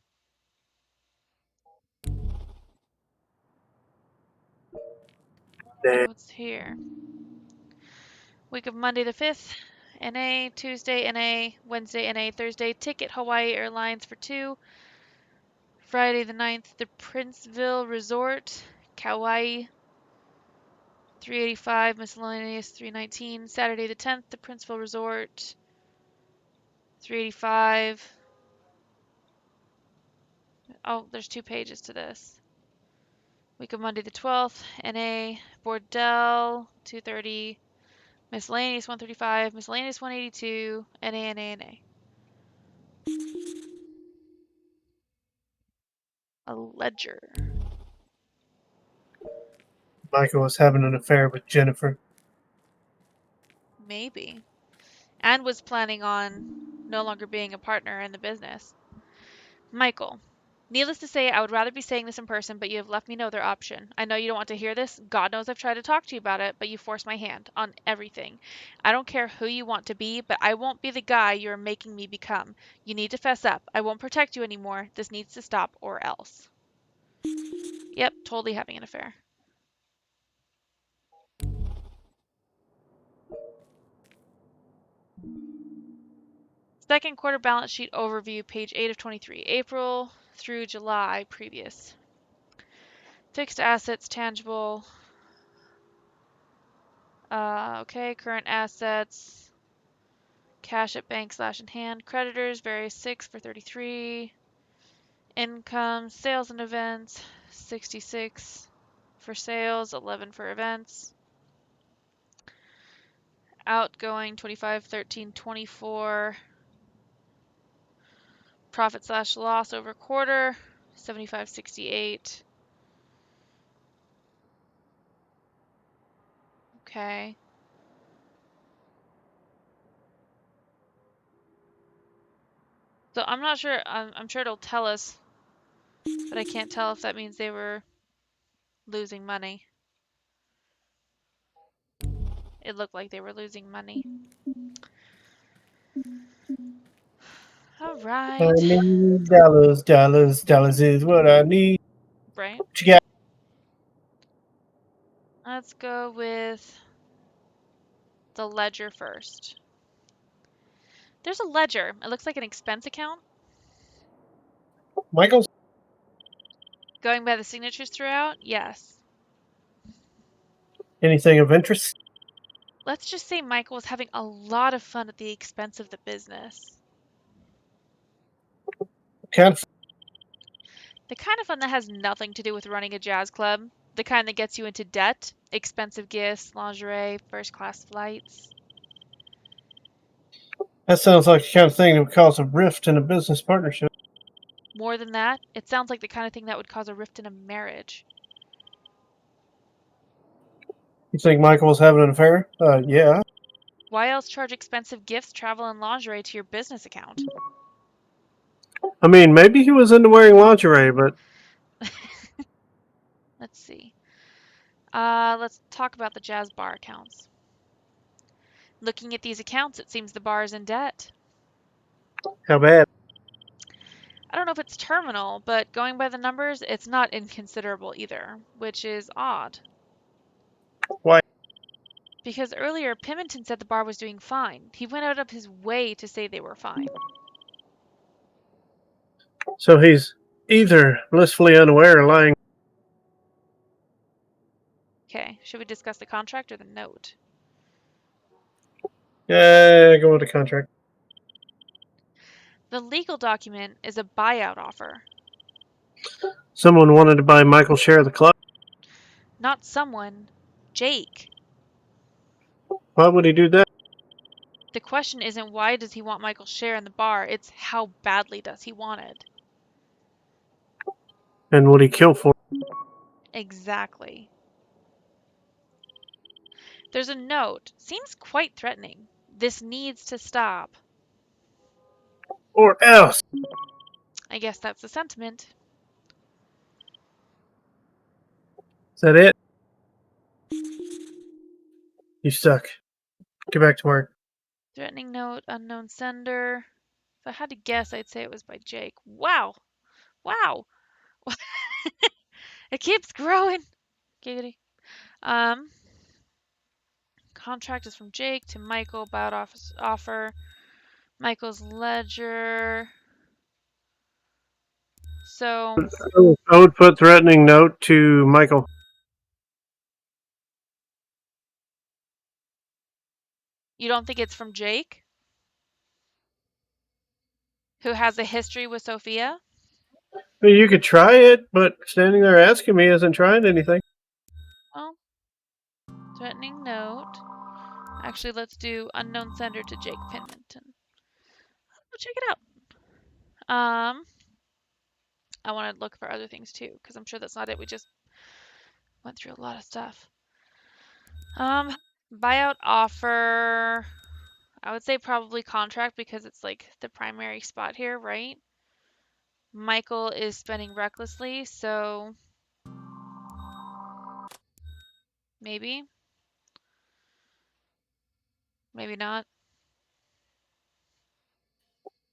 What's here? Week of Monday the 5th, NA, Tuesday, NA, Wednesday, NA, Thursday, ticket Hawaii Airlines for 2. Friday the 9th, the Princeville Resort, Kauai, 385, miscellaneous, 319. Saturday the 10th, the Princeville Resort, 385. Oh, there's 2 pages to this. Week of Monday the 12th, NA, Bordel, 230. Miscellaneous 135, miscellaneous 182, NA, NA, NA. A ledger. Michael was having an affair with Jennifer. Maybe. And was planning on no longer being a partner in the business. Michael. Needless to say, I would rather be saying this in person, but you have left me no other option. I know you don't want to hear this. God knows I've tried to talk to you about it, but you forced my hand on everything. I don't care who you want to be, but I won't be the guy you're making me become. You need to fess up. I won't protect you anymore. This needs to stop or else. Yep, totally having an affair. Second quarter balance sheet overview, page 8 of 23. April through July previous. Fixed assets, tangible. Okay, current assets. Cash at bank / in hand. Creditors, various 6 for 33. Income, sales and events, 66 for sales, 11 for events. Outgoing, 25, 13, 24. Profit / loss over quarter, 75, 68. Okay. So I'm not sure, I'm sure it'll tell us, but I can't tell if that means they were losing money. It looked like they were losing money. All I right. need dollars, dollars, dollars is what I need. Right. What you got? Let's go with the ledger first. There's a ledger. It looks like an expense account. Michael's? Going by the signatures throughout, yes. Anything of interest? Let's just say Michael was having a lot of fun at the expense of the business. Kind of. The kind of fun that has nothing to do with running a jazz club. The kind that gets you into debt, expensive gifts, lingerie, first-class flights. That sounds like the kind of thing that would cause a rift in a business partnership. More than that, it sounds like the kind of thing that would cause a rift in a marriage. You think Michael was having an affair? Yeah. Why else charge expensive gifts, travel, and lingerie to your business account? I mean, maybe he was into wearing lingerie, but Let's see. Let's talk about the jazz bar accounts. Looking at these accounts, it seems the bar is in debt. how bad? I don't know if it's terminal, but going by the numbers, it's not inconsiderable either, which is odd. Why? Because earlier, Pemmiton said the bar was doing fine. He went out of his way to say they were fine. So he's either blissfully unaware or lying. Okay, should we discuss the contract or the note? Yeah, go with the contract. The legal document is a buyout offer. Someone wanted to buy Michael's share of the club. Not someone, Jake. Why would he do that? The question isn't why does he want Michael's share in the bar, it's how badly does he want it. And would he kill for it? Exactly. There's a note. Seems quite threatening. This needs to stop. Or else? I guess that's the sentiment. Is that it? You suck. Get back to work. Threatening note, unknown sender. If I had to guess, I'd say it was by Jake. Wow. Wow. It keeps growing. Giggity. Contract is from Jake to Michael. Buyout offer. Michael's ledger. So I would put threatening note to Michael. you don't think it's from Jake, who has a history with Sofia? Well, you could try it, but standing there asking me isn't trying anything. Well, threatening note. Actually, let's do unknown sender to Jake Penminton. We'll check it out. I want to look for other things too, because I'm sure that's not it. We just went through a lot of stuff. Buyout offer. I would say probably contract because it's like the primary spot here, right? Michael is spending recklessly, so maybe. Maybe not.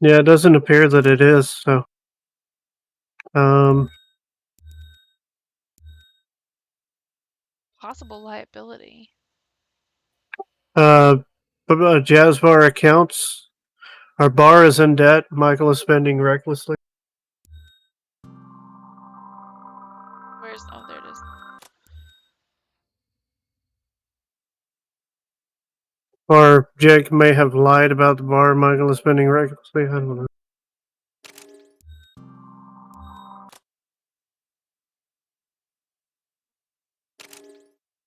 Yeah, it doesn't appear that it is. So, Possible liability. Jazz Bar accounts. Our bar is in debt. Michael is spending recklessly. Where's, oh, there it is. Or Jake may have lied about the bar. Michael is spending recklessly. I don't know.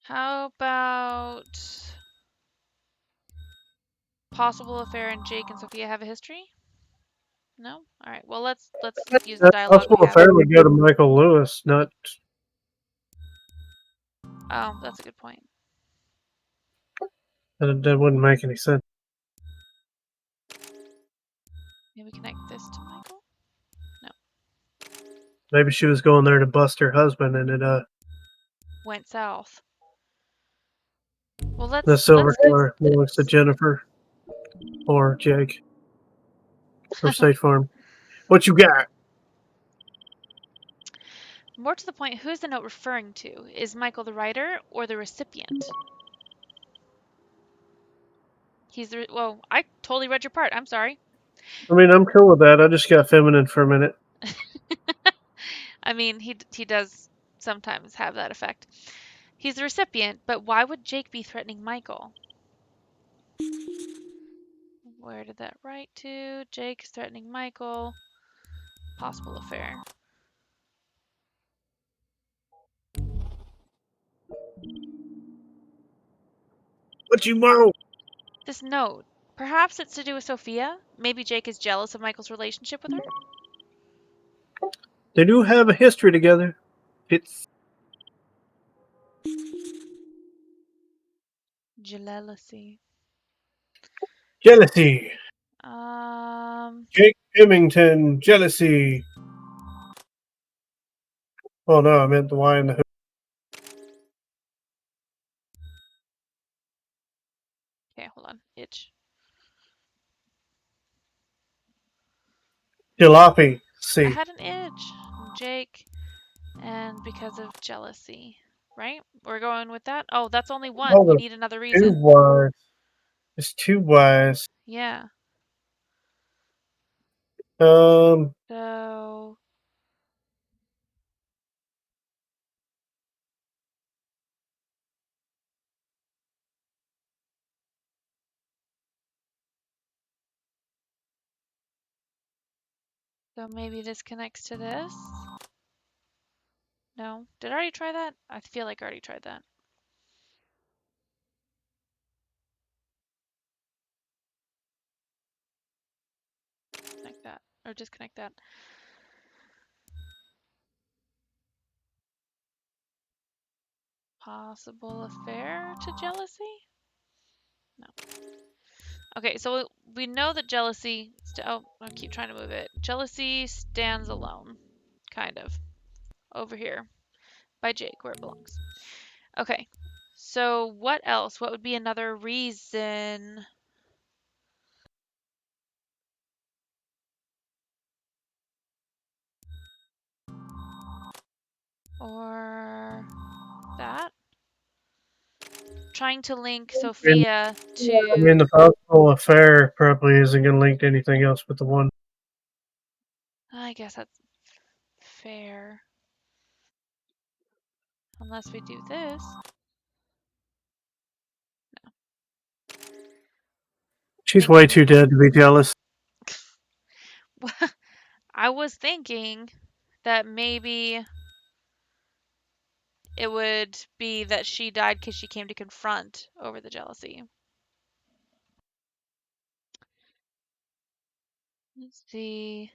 How about possible affair and Jake and Sofia have a history? No? Alright, well let's use the That dialogue we possible have. affair would go to Michael Lewis, not. Oh, that's a good point. That wouldn't make any sense. Maybe connect this to Michael? Maybe she was going there to bust her husband, and it Went south. Well, the silver let's car belongs to Jennifer or Jake or State Farm. What you got? More to the point, who's the note referring to? Is Michael the writer or the recipient? He's the, whoa, I totally read your part. I'm sorry. I mean, I'm cool with that. I just got feminine for a minute. I mean, he does sometimes have that effect. He's the recipient, but why would Jake be threatening Michael? Where did that write to? Jake is threatening Michael. Possible affair. What you want? This note. Perhaps it's to do with Sofia? Maybe Jake is jealous of Michael's relationship with her? They do have a history together. It's Jealousy. jealousy. Um, Jake Pemington, jealousy. Oh no, I meant the Y and the Who. okay, hold on. Itch. Jalopy. I C. had an itch. Jake, and because of jealousy. Right? We're going with that? Oh, that's only one. Oh, We the need another two reason. Y's. It's two Y's. Yeah. Um, So, so maybe this connects to this? No. Did I already try that? I feel like I already tried that. Connect that. Or disconnect that. Possible affair to jealousy? No. Okay, so we know that jealousy. Oh, I keep trying to move it. Jealousy stands alone, kind of, over here by Jake, where it belongs. Okay, so what else? What would be another reason? Or that? trying to link Sofia to. I mean, the possible affair probably isn't going to link to anything else but the one. I guess that's fair. Unless we do this. She's way too dead to be jealous. I was thinking that maybe it would be that she died because she came to confront over the jealousy. Let's see.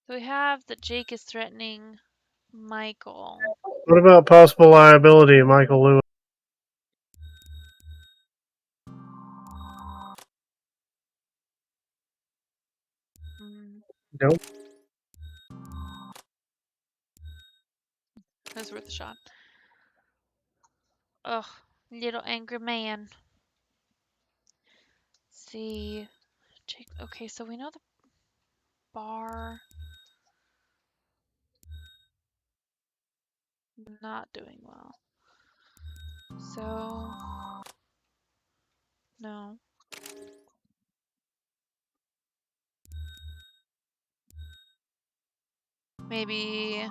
So we have that Jake is threatening Michael. What about possible liability of Michael Lewis? Nope. That's worth a shot. Ugh, little angry man. Let's see. Jake. Okay, so we know the bar. Not doing well. So. No. Maybe.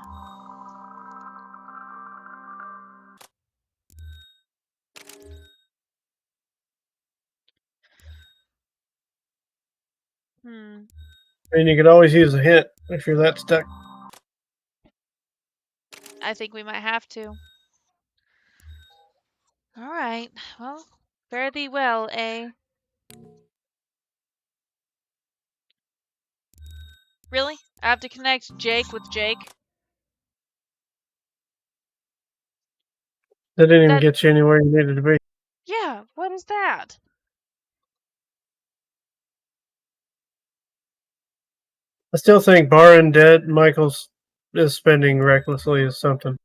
I mean, you could always use a hint if you're that stuck. I think we might have to. Alright, well, fare thee well, eh? Really? I have to connect Jake with Jake? That didn't even get you anywhere you needed to be. Yeah, what is that? I still think barring debt, Michael's is spending recklessly is something.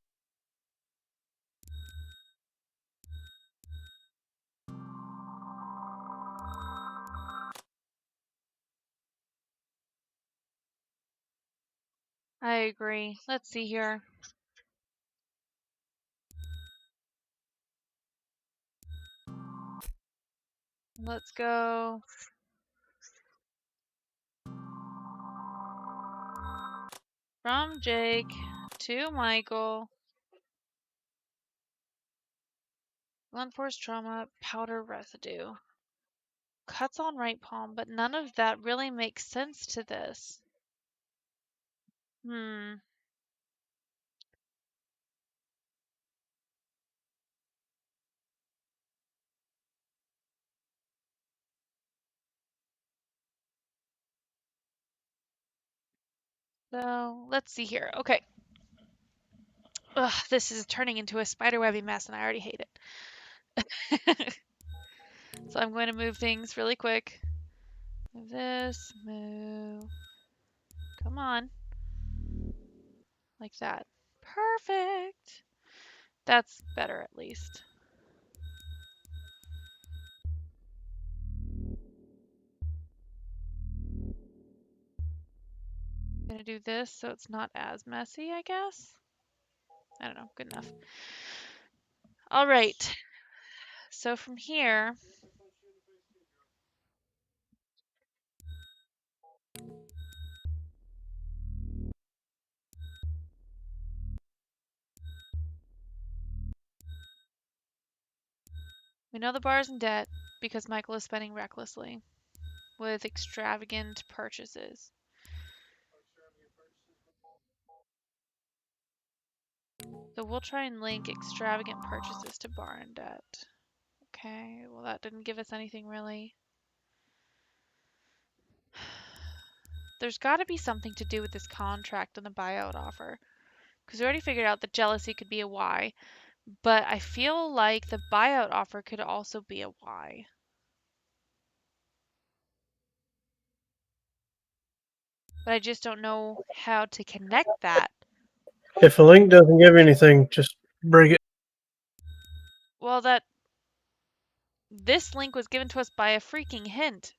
I agree. Let's see here. Let's go. From Jake to Michael. Blunt force trauma, powder residue. Cuts on right palm, but none of that really makes sense to this. So, let's see here. Okay. Ugh, this is turning into a spiderwebby mess and I already hate it. So I'm going to move things really quick. Move this, move. Come on. Like that. Perfect. That's better at least. I'm gonna do this so it's not as messy, I guess. I don't know, good enough. All right. So from here, we know the bar is in debt because Michael is spending recklessly with extravagant purchases. So we'll try and link extravagant purchases to bar and debt. Okay, well that didn't give us anything really. There's got to be something to do with this contract and the buyout offer. Because we already figured out that jealousy could be a why. But I feel like the buyout offer could also be a why. But I just don't know how to connect that. If a link doesn't give anything, just break it. Well, this link was given to us by a freaking hint.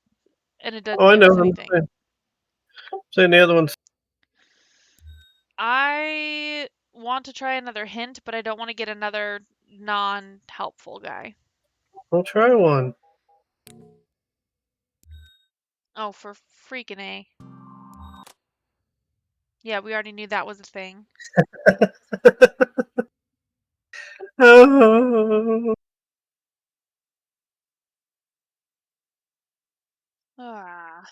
And it doesn't Oh, I give know. us anything. I'm saying the other ones. I want to try another hint, but I don't want to get another non-helpful guy. We'll try one. Oh, for freaking A. Yeah, we already knew that was a thing. Oh. Ah.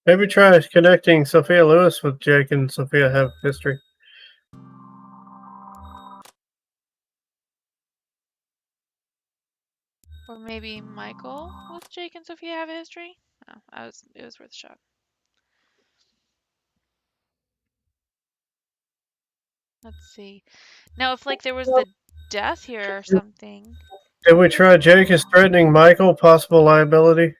Maybe try connecting Sophia Lewis with Jake and Sophia have history. Or maybe Michael with Jake and Sofia have a history? Oh, it was worth a shot. Let's see. Now, if like there was the death here or something. Did we try Jake as threatening Michael? Possible liability?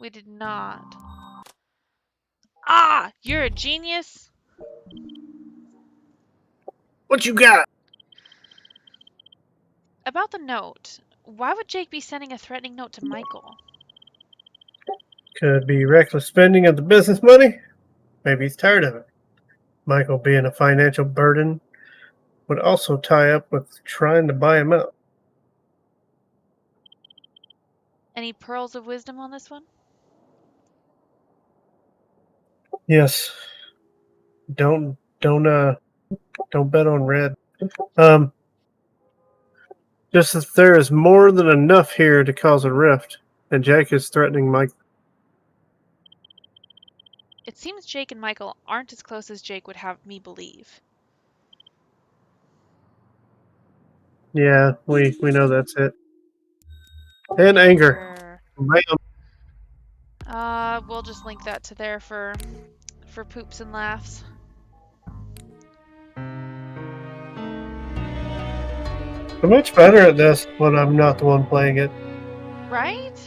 We did not. Ah! You're a genius! What you got? About the note, why would Jake be sending a threatening note to Michael? Could be reckless spending of the business money. Maybe he's tired of it. Michael being a financial burden would also tie up with trying to buy him out. Any pearls of wisdom on this one? Yes. Don't bet on red. Um just that there is more than enough here to cause a rift, and Jake is threatening Mike. It seems Jake and Michael aren't as close as Jake would have me believe. Yeah, we know that's it. And anger. Bam. We'll just link that to there for poops and laughs. I'm much better at this when I'm not the one playing it. Right?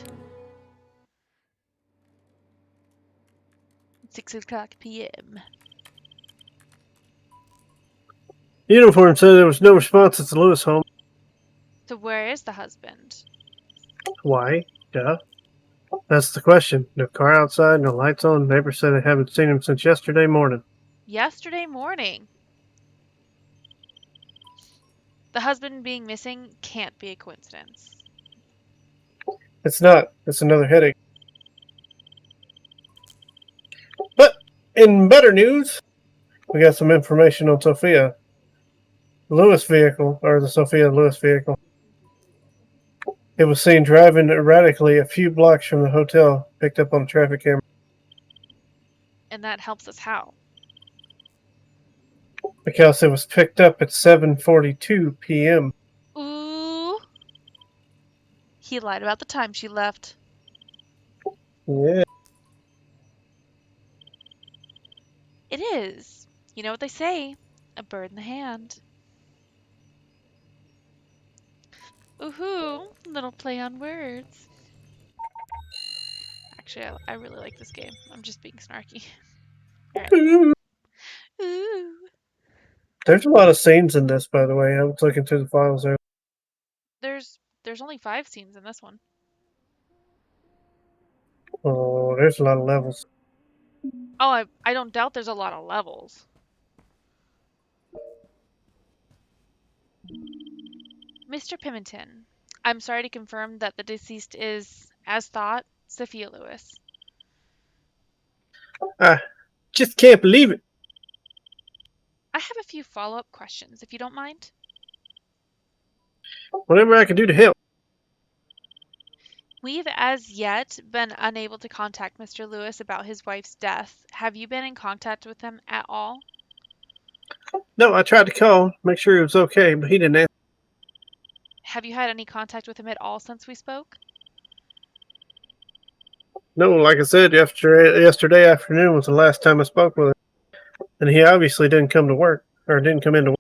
6:00 p.m. Uniform said there was no response at the Lewis home. So where is the husband? Why? Duh. That's the question. No car outside, no lights on. Neighbors said they haven't seen him since yesterday morning. Yesterday morning. The husband being missing can't be a coincidence. It's not. It's another headache. But in better news, we got some information on Sofia Lewis vehicle, or the Sophia Lewis vehicle. It was seen driving erratically a few blocks from the hotel, picked up on a traffic camera. And that helps us how? Because it was picked up at 7:42 p.m. Ooh. He lied about the time she left. Yeah. It is. You know what they say, a bird in the hand. Ooh, little play on words. Actually, I really like this game. I'm just being snarky. Alright. Ooh. There's a lot of scenes in this, by the way. I was looking through the files there. There's only 5 scenes in this one. Oh, there's a lot of levels. Oh, I don't doubt there's a lot of levels. Mr. Pimington, I'm sorry to confirm that the deceased is, as thought, Sophia Lewis. I just can't believe it. I have a few follow-up questions, if you don't mind. Whatever I can do to help. We've as yet been unable to contact Mr. Lewis about his wife's death. Have you been in contact with him at all? No, I tried to call, make sure he was okay, but he didn't answer. Have you had any contact with him at all since we spoke? No, like I said, yesterday afternoon was the last time I spoke with him. And he obviously didn't come to work, or didn't come into work.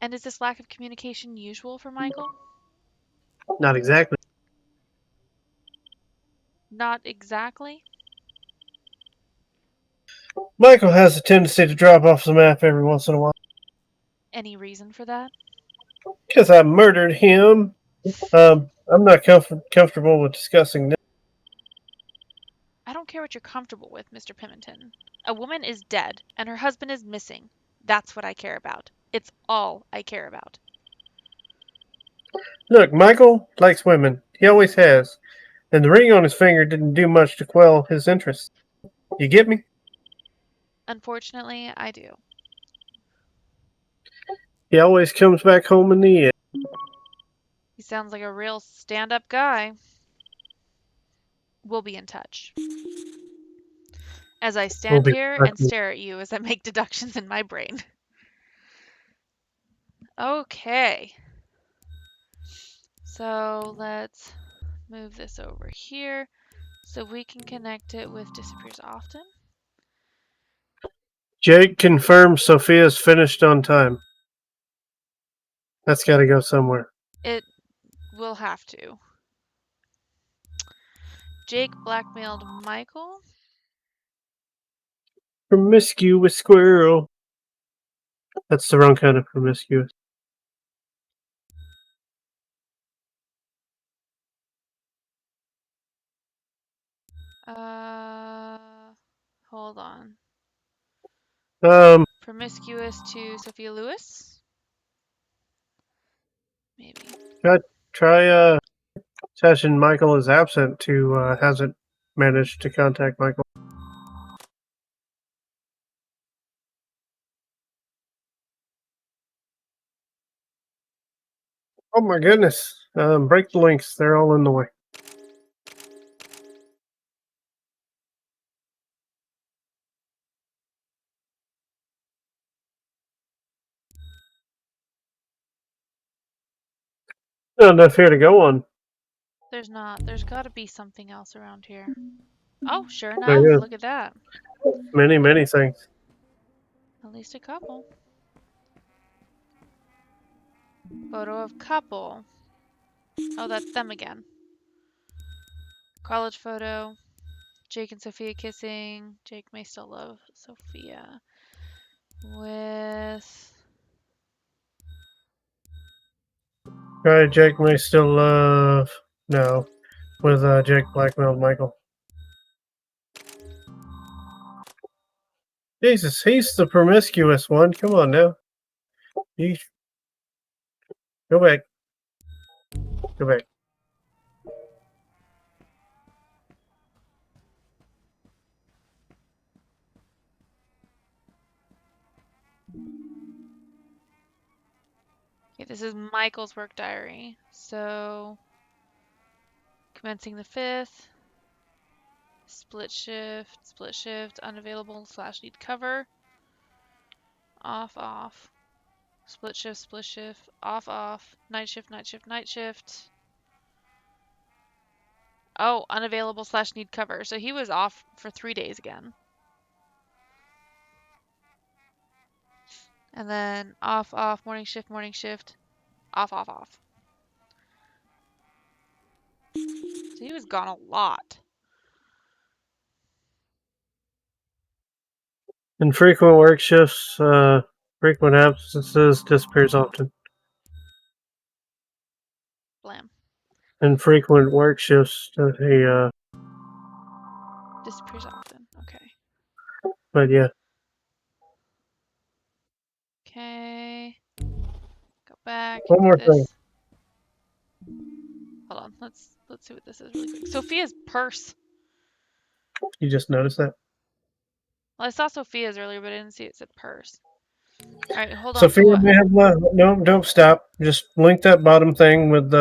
And is this lack of communication usual for Michael? Not exactly. Not exactly. Michael has a tendency to drop off the map every once in a while. Any reason for that? Because I murdered him. I'm not comfortable with discussing this. care what you're comfortable with, Mr. Pemberton. A woman is dead, and her husband is missing. That's what I care about. It's all I care about. Look, Michael likes women. He always has. And the ring on his finger didn't do much to quell his interest. You get me? Unfortunately, I do. He always comes back home in the end. He sounds like a real stand-up guy. We'll be in touch. As I stand here and stare at you as I make deductions in my brain. Okay. So let's move this over here so we can connect it with disappears often. Jake confirms Sofia's finished on time. That's got to go somewhere. It will have to. Jake blackmailed Michael. Promiscuous squirrel. That's the wrong kind of promiscuous. Hold on. Promiscuous to Sophia Lewis? Maybe. Try Session Michael is absent to hasn't managed to contact Michael. Oh my goodness. Break the links. They're all in the way. Not enough here to go on. There's not. There's got to be something else around here. Oh, sure enough. There is. Look at that. Many, many things. At least a couple. Photo of couple. Oh, that's them again. College photo. Jake and Sophia kissing. Jake may still love Sophia. With... Right, Jake may still love... No. With Jake blackmailed Michael. Jesus, he's the promiscuous one. Come on now. Go back. Go back. Okay, this is Michael's work diary. So, commencing the 5th. Split shift, unavailable / need cover. Off. Split shift, off. Night shift. Oh, unavailable / need cover. So he was off for 3 days again. And then off, morning shift, off. So he was gone a lot. Infrequent work shifts, frequent absences, disappears often. Blam. Infrequent work shifts, Disappears often. Okay. but yeah. Okay. Go back. One more thing. Hold on. Let's see what this is really quick. Sophia's purse. You just noticed that? Well, I saw Sophia's earlier, but I didn't see it said purse. All right, hold on. Sophia may have no, don't stop. Just link that bottom thing with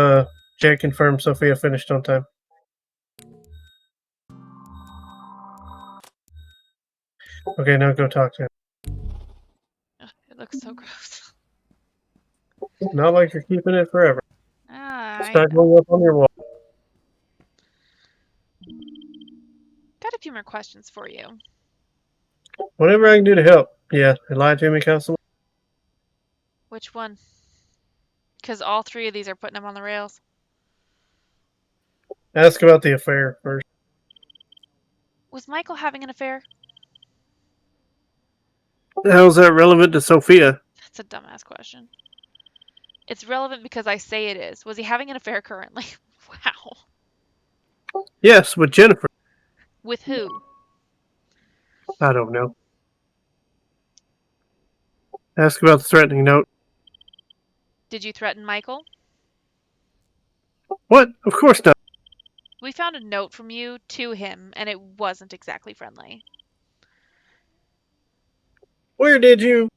Jake confirmed Sophia finished on time. Okay, now go talk to him. Ugh, it looks so gross. Not like you're keeping it forever. I Start going up on your wall. got a few more questions for you. Whatever I can do to help. Yeah, they lied to me constantly. Which one? Because all 3 of these are putting him on the rails. Ask about the affair first. Was Michael having an affair? How's that relevant to Sophia? That's a dumbass question. It's relevant because I say it is. Was he having an affair currently? Wow. Yes, with Jennifer. With who? I don't know. Ask about the threatening note. Did you threaten Michael? What? Of course not. We found a note from you to him, and it wasn't exactly friendly. Where did you?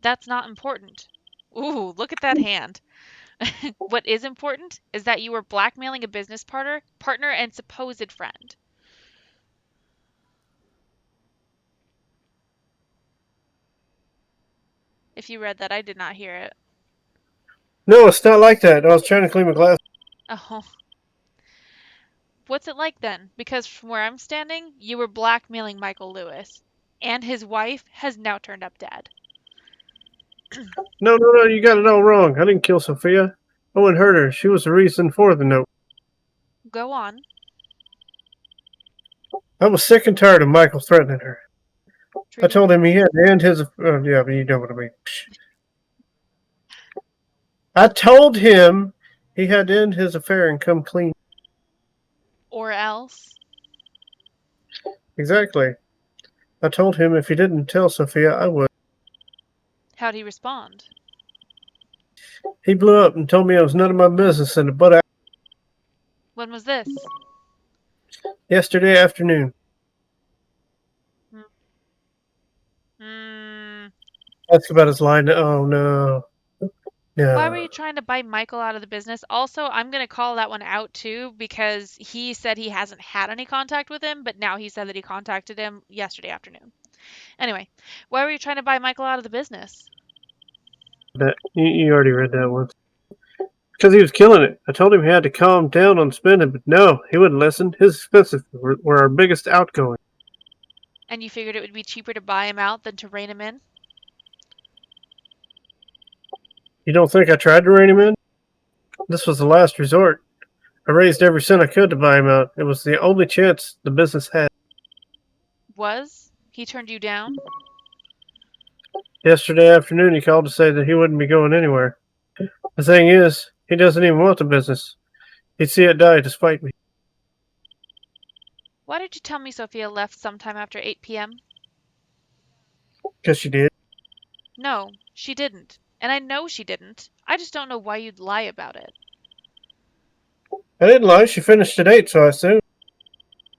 That's not important. Ooh, look at that hand. What is important is that you were blackmailing a business partner and supposed friend. If you read that, I did not hear it. No, it's not like that. I was trying to clean my glass. Oh. What's it like then? Because from where I'm standing, you were blackmailing Michael Lewis, and his wife has now turned up dead. No, you got it all wrong. I didn't kill Sofia. I wouldn't hurt her. She was the reason for the note. Go on. I was sick and tired of Michael threatening her. I Treating told him he had to end his. Yeah, but you know what I mean. I told him he had to end his affair and come clean. or else. Exactly. I told him if he didn't tell Sofia, I would. How'd he respond? He blew up and told me it was none of my business and to butt out When was this? yesterday afternoon. That's about his line. Oh, no. Why were No. you trying to buy Michael out of the business? Also, I'm going to call that one out too because he said he hasn't had any contact with him, but now he said that he contacted him yesterday afternoon. Anyway, why were you trying to buy Michael out of the business? You already read that once. Because he was killing it. I told him he had to calm down on spending, but no, he wouldn't listen. His expenses were our biggest outgoing. And you figured it would be cheaper to buy him out than to rein him in? You don't think I tried to rein him in? This was the last resort. I raised every cent I could to buy him out. It was the only chance the business had. Was? He turned you down? Yesterday afternoon, he called to say that he wouldn't be going anywhere. The thing is, he doesn't even want the business. He'd see it die despite me. Why did you tell me Sofia left sometime after 8 p.m.? Because she did. No, she didn't. And I know she didn't. I just don't know why you'd lie about it. I didn't lie. She finished at 8, so I assumed.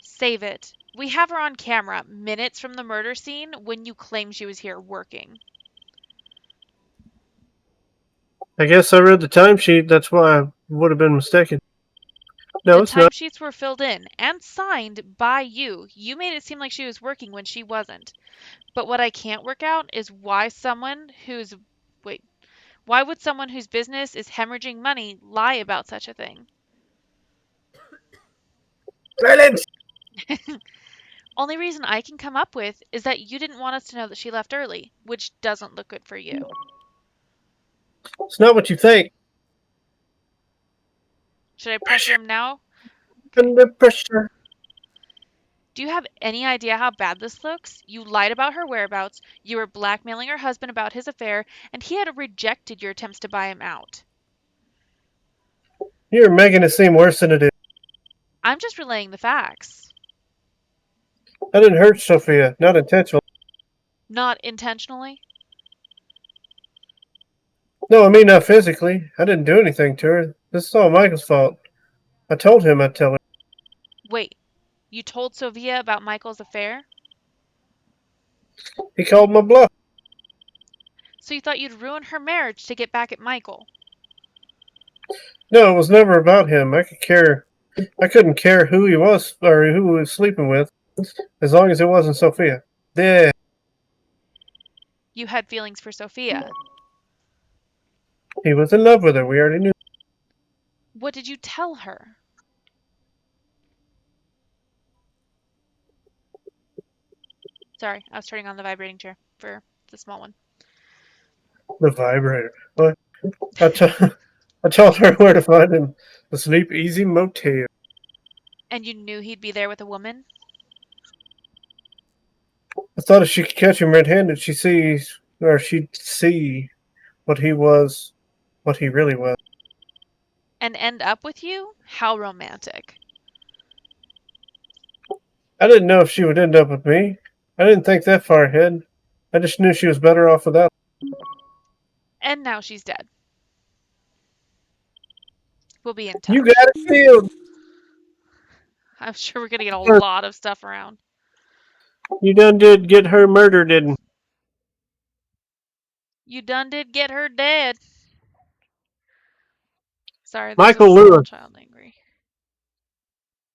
Save it. We have her on camera minutes from the murder scene when you claim she was here working. I guess I read the timesheet. That's why I would have been mistaken. No, The it's not. timesheets were filled in and signed by you. You made it seem like she was working when she wasn't. But what I can't work out is why why would someone whose business is hemorrhaging money lie about such a thing? Silence! Only reason I can come up with is that you didn't want us to know that she left early, which doesn't look good for you. It's not what you think. Should I pressure him now? Under pressure. Do you have any idea how bad this looks? You lied about her whereabouts, you were blackmailing her husband about his affair, and he had rejected your attempts to buy him out. You're making it seem worse than it is. I'm just relaying the facts. I didn't hurt Sofia. Not intentionally. Not intentionally? No, I mean not physically. I didn't do anything to her. This is all Michael's fault. I told him I'd tell her. Wait, you told Sofia about Michael's affair? He called my bluff. So you thought you'd ruin her marriage to get back at Michael? No, it was never about him. I couldn't care who he was or who he was sleeping with, as long as it wasn't Sofia. Yeah, You had feelings for Sofia. he was in love with her. We already knew. What did you tell her? Sorry, I was turning on the vibrating chair for the small one. The vibrator. What? I told her where to find him. The Sleep Easy Motel. And you knew he'd be there with a woman? I thought if she could catch him red-handed, she'd see what he was, what he really was. And end up with you? How romantic. I didn't know if she would end up with me. I didn't think that far ahead. I just knew she was better off without. And now she's dead. We'll be in touch. You got it peeled. I'm sure we're gonna get a lot of stuff around. You done did get her murdered, didn't? You done did get her dead. Sorry, there's Michael a small Lewis. child angry.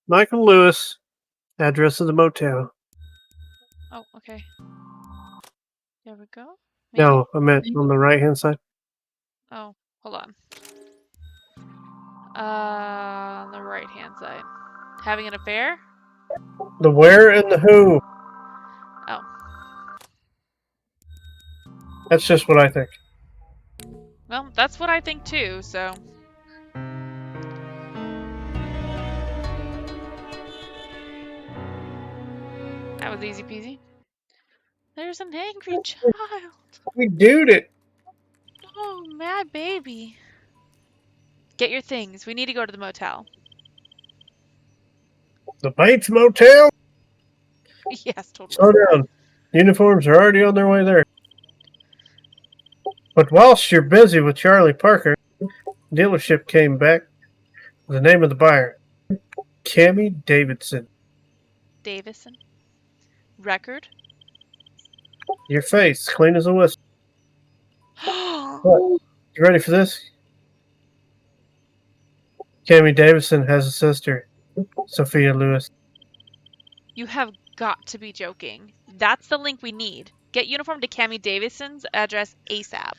Michael Lewis. Address of the motel. Oh, okay. There we go. Maybe? No, I meant on the right-hand side. Oh, hold on. On the right-hand side. Having an affair? The where and the who. Oh. That's just what I think. Well, that's what I think too, so. That was easy peasy. There's an angry child. We did it. Oh, my baby. Get your things. We need to go to the motel. The Bates Motel? Yes, totally. Slow down. Uniforms are already on their way there. But whilst you're busy with Charlie Parker, the dealership came back with the name of the buyer. Cammie Davidson. Davison. Record. Your face, clean as a whistle. What? You ready for this? Cammie Davidson has a sister, Sofia Lewis. You have got to be joking. That's the link we need. Get uniform to Cammie Davison's address ASAP.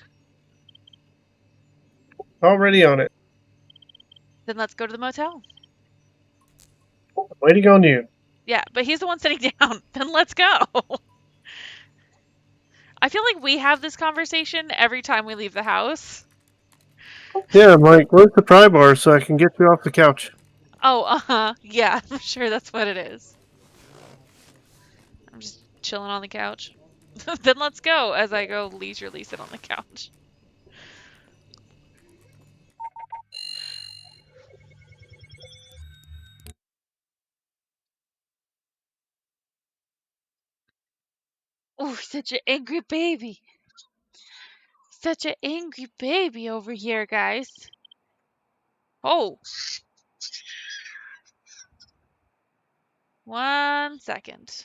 Already on it. Then let's go to the motel. Waiting on you. Yeah, but he's the one sitting down. Then let's go. I feel like we have this conversation every time we leave the house. Yeah, I'm like, where's the pry bar so I can get you off the couch? Oh, yeah, I'm sure that's what it is. I'm just chilling on the couch. Then let's go as I go leisurely sit on the couch. Oh, such an angry baby. Such an angry baby over here, guys. Oh. 1 second.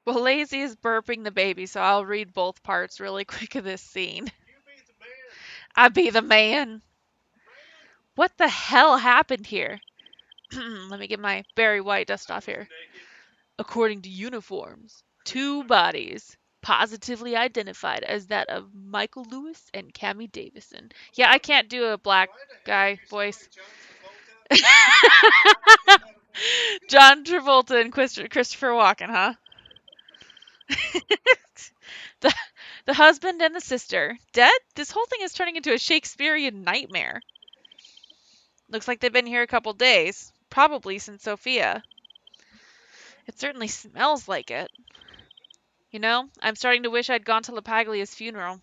Well, Lazy is burping the baby, so I'll read both parts really quick of this scene. I be the man. What the hell happened here? Let me get my Barry White dust off here. According to uniforms, 2 bodies positively identified as that of Michael Lewis and Cammie Davison. Yeah, I can't do a black guy voice. John Travolta and Christopher Walken, huh? the husband and the sister dead? This whole thing is turning into a Shakespearean nightmare. Looks like they've been here a couple days, probably since Sofia. It certainly smells like it. You know, I'm starting to wish I'd gone to LaPaglia's funeral.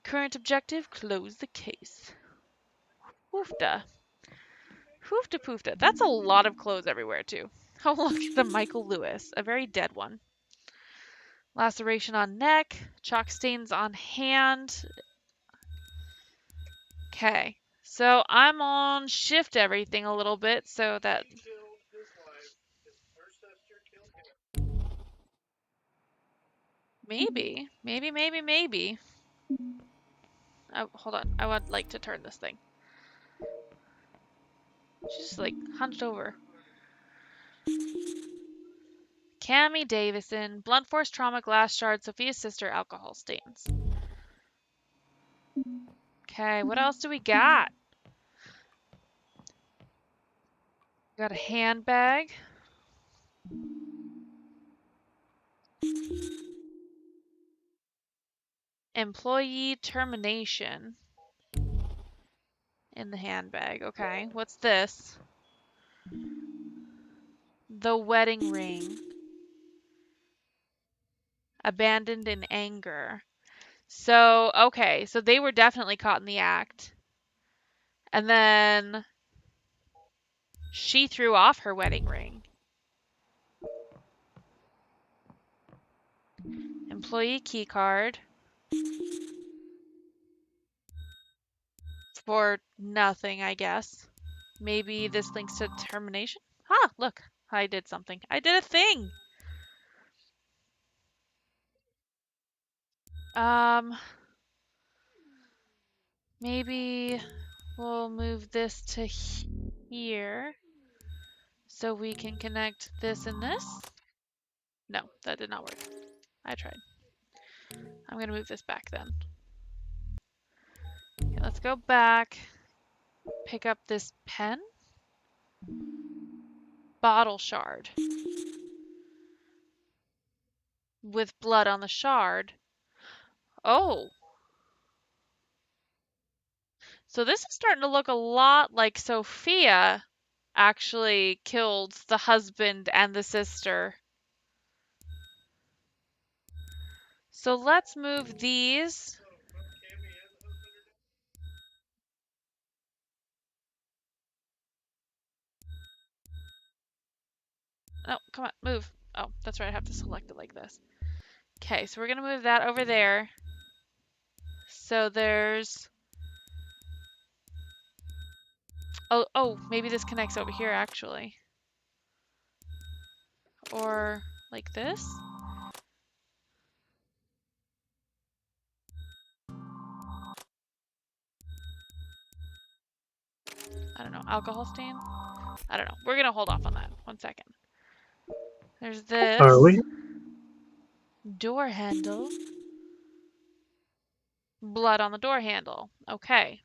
Current objective, close the case. Hoofda. Hoofda poofda. That's a lot of clothes everywhere, too. Oh, look, the Michael Lewis. A very dead one. Laceration on neck. Chalk stains on hand. Okay. So I'm on shift everything a little bit so that... Maybe. Maybe. Oh, hold on. I would like to turn this thing. She's just like hunched over. Cammie Davison, blunt force trauma, glass shard, Sophia's sister, alcohol stains. Okay, what else do we got? Got a handbag. Employee termination in the handbag. Okay, what's this? The wedding ring. abandoned in anger. So, okay, so they were definitely caught in the act. And then she threw off her wedding ring. Employee key card. For nothing, I guess. Maybe this links to termination? Ah, look, I did something. I did a thing! Maybe we'll move this to here so we can connect this and this. No, that did not work. I tried. I'm gonna move this back then. Okay, let's go back. Pick up this pen. Bottle shard. With blood on the shard. Oh. So this is starting to look a lot like Sofia actually killed the husband and the sister. So let's move these. Oh, come on, move. Oh, that's right, I have to select it like this. Okay, so we're gonna move that over there. So there's... Oh, maybe this connects over here, actually. Or like this? I don't know, alcohol stain? I don't know. We're gonna hold off on that. 1 second. There's this. Are we? Door handle. Blood on the door handle. Okay.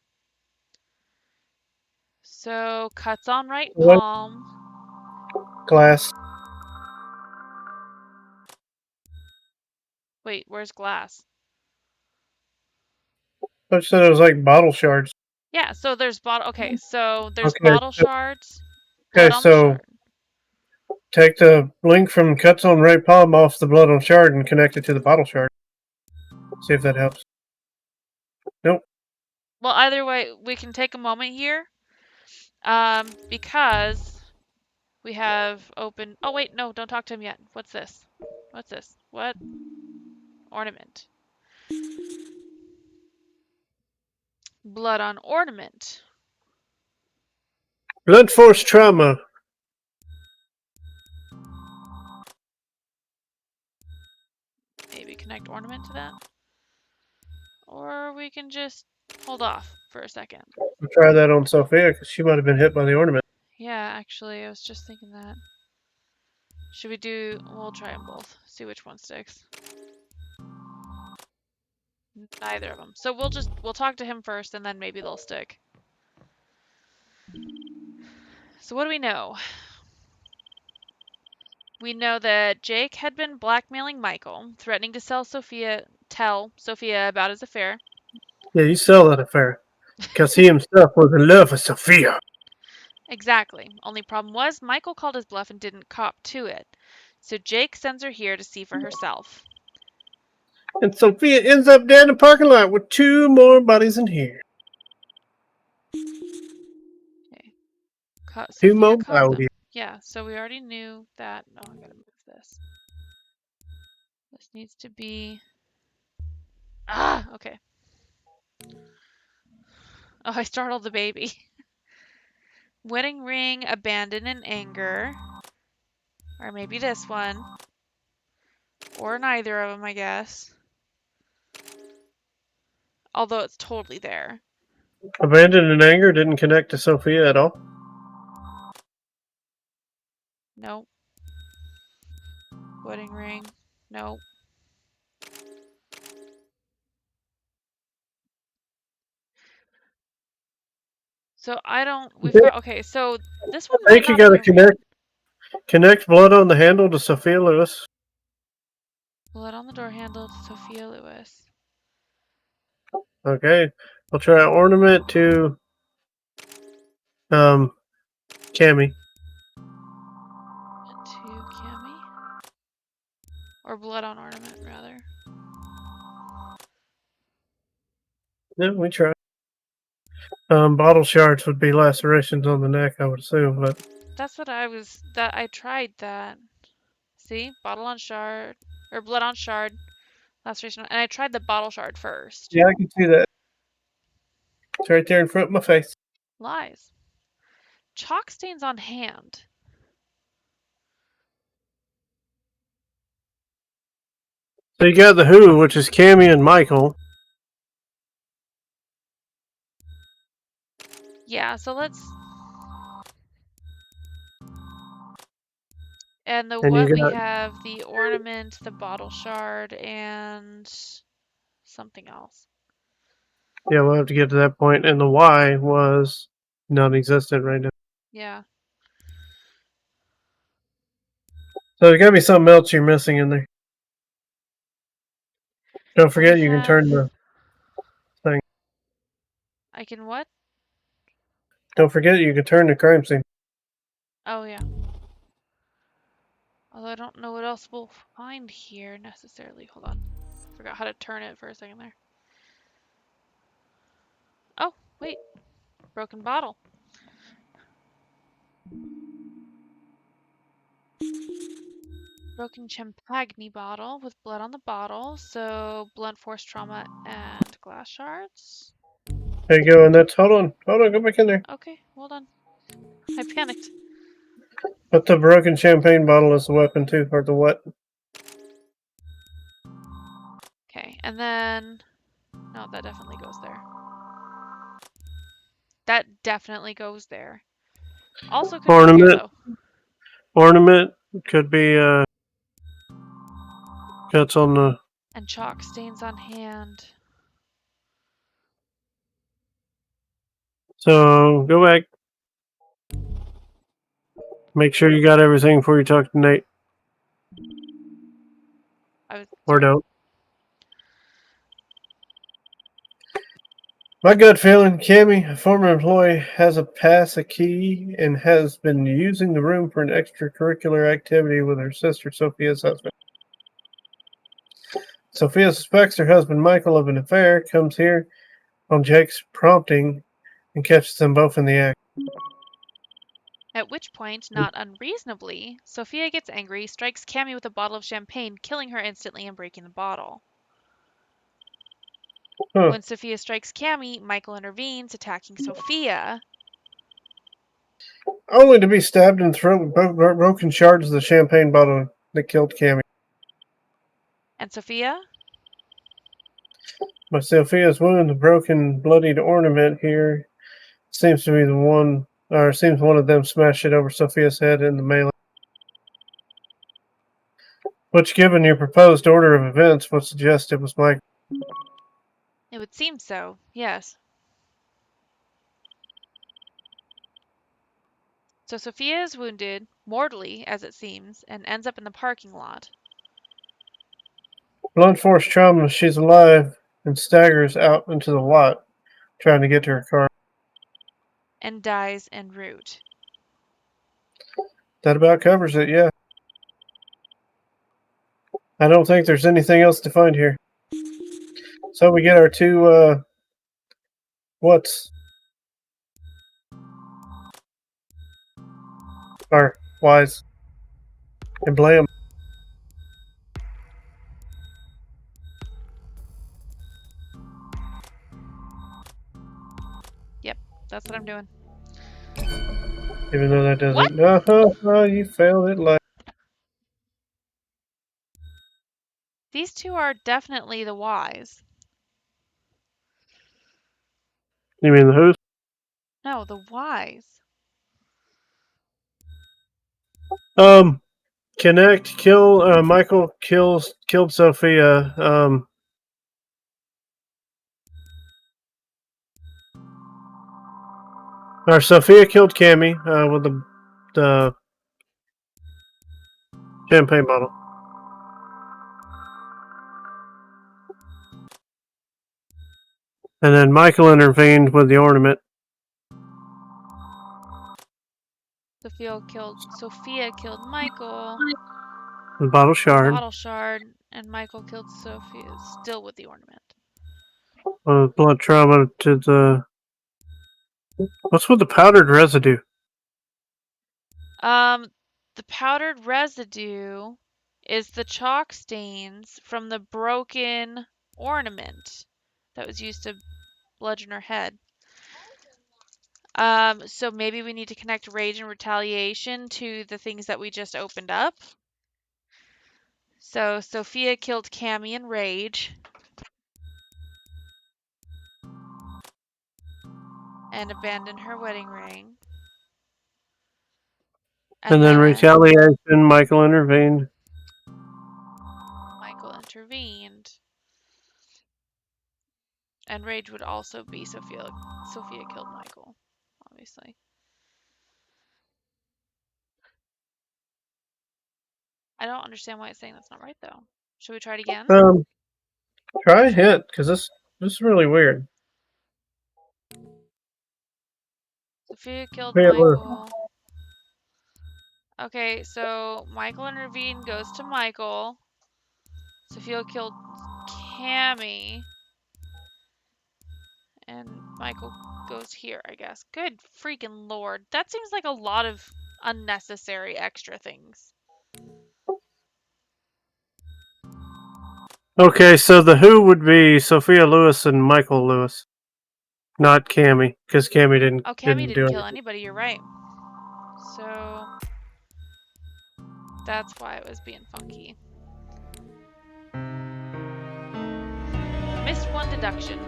So, cuts on right What? palm. Glass. Wait, where's glass? I said it was like bottle shards. Yeah, so there's bottle. Okay, so there's Okay, bottle so, shards. Blood on the so shard. take the link from cuts on right palm off the blood on shard and connect it to the bottle shard. See if that helps. Nope. Well, either way, we can take a moment here. Because we have open. Oh, wait, no, don't talk to him yet. What's this? What's this? What? Ornament. Blood on ornament. Blunt force trauma. Maybe connect ornament to that. Or we can just hold off for a second. We'll try that on Sofia because she might have been hit by the ornament. Yeah, actually, I was just thinking that. Should we do... We'll try them both. See which one sticks. Neither of them. So we'll talk to him first and then maybe they'll stick. So what do we know? We know that Jake had been blackmailing Michael, threatening to tell Sofia about his affair. Yeah, you sell that affair. Because he himself was in love with Sofia. Exactly. Only problem was Michael called his bluff and didn't cop to it. So Jake sends her here to see for herself. And Sofia ends up dead in the parking lot with 2 more bodies in here. Okay. 2 Sofia more caught them. bodies. Yeah, so we already knew that. No, I gotta move this. This needs to be... Ah, okay. Oh, I startled the baby. Wedding ring abandoned in anger. Or maybe this one. Or neither of them, I guess. Although it's totally there. Abandoned in anger didn't connect to Sofia at all. Nope. Wedding ring. Nope. So I don't... We've got... Okay, so this one I might think you not be gotta right. connect blood on the handle to Sophia Lewis. Blood on the door handle to Sofia Lewis. Okay. We'll try ornament to Cammy. And to Cammy. Or blood on ornament, rather. Yeah, we tried. Bottle shards would be lacerations on the neck, I would assume, but That's what I tried that. See? Bottle on shard. Or blood on shard. Laceration. And I tried the bottle shard first. yeah, I can see that. It's right there in front of my face. Lies. Chalk stains on hand. So you got the Who, which is Cammy and Michael. Yeah, so let's... And the And you what we got have, the ornament, the bottle shard, and something else. yeah, we'll have to get to that point. And the Y was non-existent right now. Yeah. So there's gotta be something else you're missing in there. Don't forget you can turn the thing. I can what? Don't forget you can turn the crime scene. Oh, yeah. Although I don't know what else we'll find here necessarily. Hold on. Forgot how to turn it for a second there. Oh, wait. Broken bottle. Broken champagne bottle with blood on the bottle. So blunt force trauma and glass shards. There you go, and that's hold on, go back in there. Okay, hold on. I panicked. But the broken champagne bottle is the weapon too, or the what? Okay, and then... No, that definitely goes there. That definitely goes there. Also could go here, though. Ornament could be cuts on the. And chalk stains on hand. So go back. Make sure you got everything before you talk to Nate. Or don't. My gut feeling, Cammy, a former employee, has a pass a key and has been using the room for an extracurricular activity with her sister Sophia's husband. Sophia suspects her husband Michael of an affair, comes here on Jake's prompting, and catches them both in the act. At which point, not unreasonably, Sophia gets angry, strikes Cammy with a bottle of champagne, killing her instantly and breaking the bottle. Huh. When Sophia strikes Cammy, Michael intervenes, attacking Sophia. Only to be stabbed in the throat with broken shards of the champagne bottle that killed Cammy. And Sophia? By Sophia's wound, the broken, bloodied ornament here seems to be the one, or seems one of them smashed it over Sophia's head in the melee. Which, given your proposed order of events, would suggest it was Michael. It would seem so, yes. So Sophia is wounded, mortally as it seems, and ends up in the parking lot. Blunt force trauma, she's alive and staggers out into the lot, trying to get to her car. And dies en route. That about covers it, yeah. I don't think there's anything else to find here. So we get our two, what's? Our Y's. And blam. Yep, that's what I'm doing. Even though that doesn't. What? You failed it like. These two are definitely the Y's. You mean the who's? No, the Y's. Connect, kill, Michael killed Sophia, or Sophia killed Cammy, with the champagne bottle. And then Michael intervened with the ornament. Sophia killed Michael. The bottle shard. Bottle shard, and Michael killed Sophia, still with the ornament. Blood trauma to the... What's with the powdered residue? The powdered residue is the chalk stains from the broken ornament that was used to bludgeon her head. So maybe we need to connect rage and retaliation to the things that we just opened up. So Sophia killed Cammy in rage. And abandoned her wedding ring. And then retaliation, Michael intervened. Michael intervened. And rage would also be Sophia. Sophia killed Michael, obviously. I don't understand why it's saying that's not right, though. Should we try it again? Try a hit, because this is really weird. Sophia killed Michael. Okay, so Michael intervened, goes to Michael. Sophia killed Cammy. And Michael goes here, I guess. Good freaking lord. That seems like a lot of unnecessary extra things. Okay, so the who would be Sophia Lewis and Michael Lewis, not Cammy, because Cammy didn't. Oh, Cammy didn't do kill anybody. You're right. So that's why it was being funky. Missed one deduction.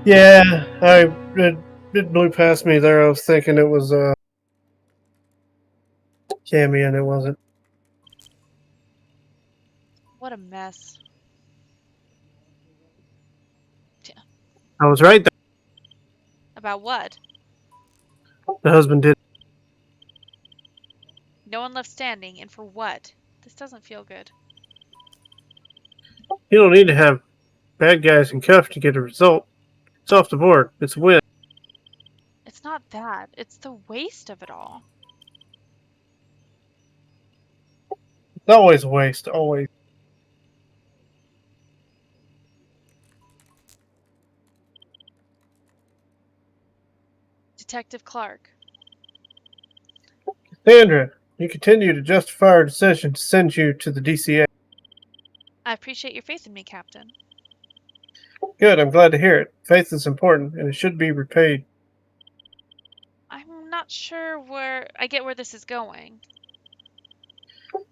Yeah, it blew past me there. I was thinking it was Cammy, and it wasn't. What a mess. I was right. About what? The husband did. No one left standing, and for what? This doesn't feel good. You don't need to have bad guys in cuffs to get a result. It's off the board. It's a win. It's not that. It's the waste of it all. It's always a waste. Always. Detective Clark. Sandra, you continue to justify our decision to send you to the DCA. I appreciate your faith in me, Captain. Good, I'm glad to hear it. Faith is important, and it should be repaid. I'm not sure I get where this is going.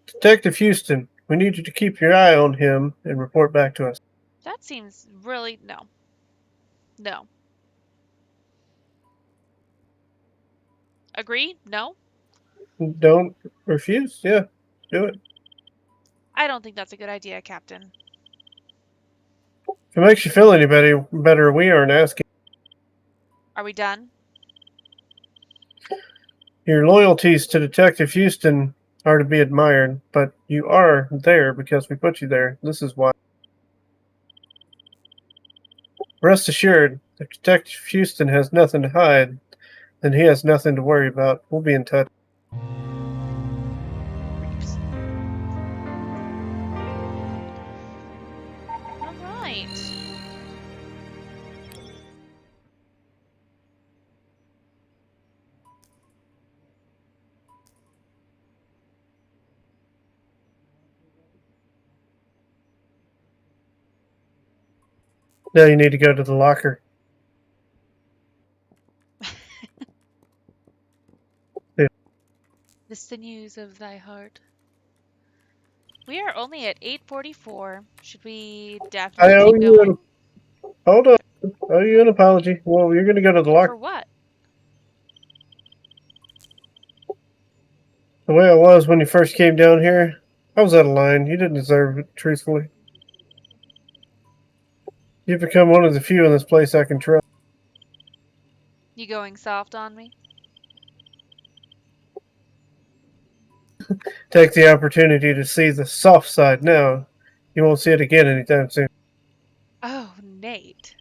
Detective Houston, we need you to keep your eye on him and report back to us. That seems really... No. No. Agree? No? Don't refuse. Yeah, do it. I don't think that's a good idea, Captain. If it makes you feel any better, we aren't asking. Are we done? Your loyalties to Detective Houston are to be admired, but you are there because we put you there. This is why. Rest assured, if Detective Houston has nothing to hide, then he has nothing to worry about. We'll be in touch. All right. Now you need to go to the locker. The sinews of thy heart. We are only at 8:44. Should we definitely keep going? Hold on. I owe you an apology. Well, you're going to go to the locker. For what? The way I was when you first came down here, I was out of line. You didn't deserve it, truthfully. You've become one of the few in this place I can trust. You going soft on me? Take the opportunity to see the soft side now. You won't see it again anytime soon. Oh, Nate.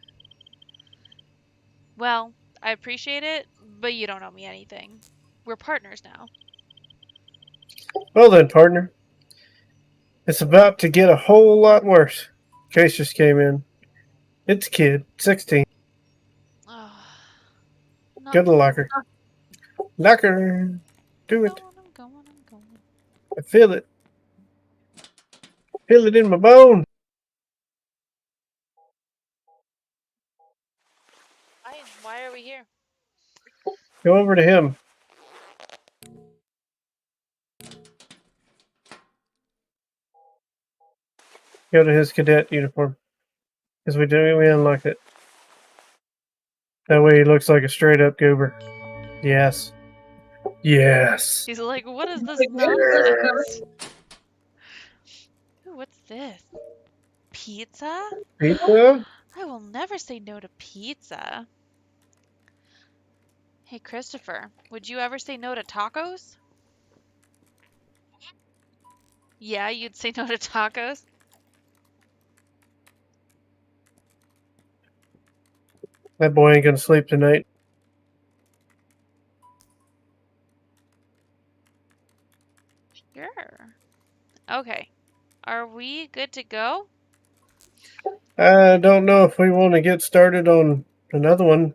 Well, I appreciate it, but you don't owe me anything. We're partners now. Well then, partner. It's about to get a whole lot worse. Case just came in. It's a kid, 16. Oh, not Go to the good. locker. Locker! Do it. I'm going. I feel it. Feel it in my bone. Why are we here? Go over to him. Go to his cadet uniform. Because we unlocked it. That way he looks like a straight up goober. Yes. Yes. He's like, what is this nonsense? Ooh, what's this? Pizza? Pizza? I will never say no to pizza. Hey, Christopher, would you ever say no to tacos? Yeah, you'd say no to tacos? That boy ain't gonna sleep tonight. Sure. Okay. Are we good to go? I don't know if we want to get started on another one.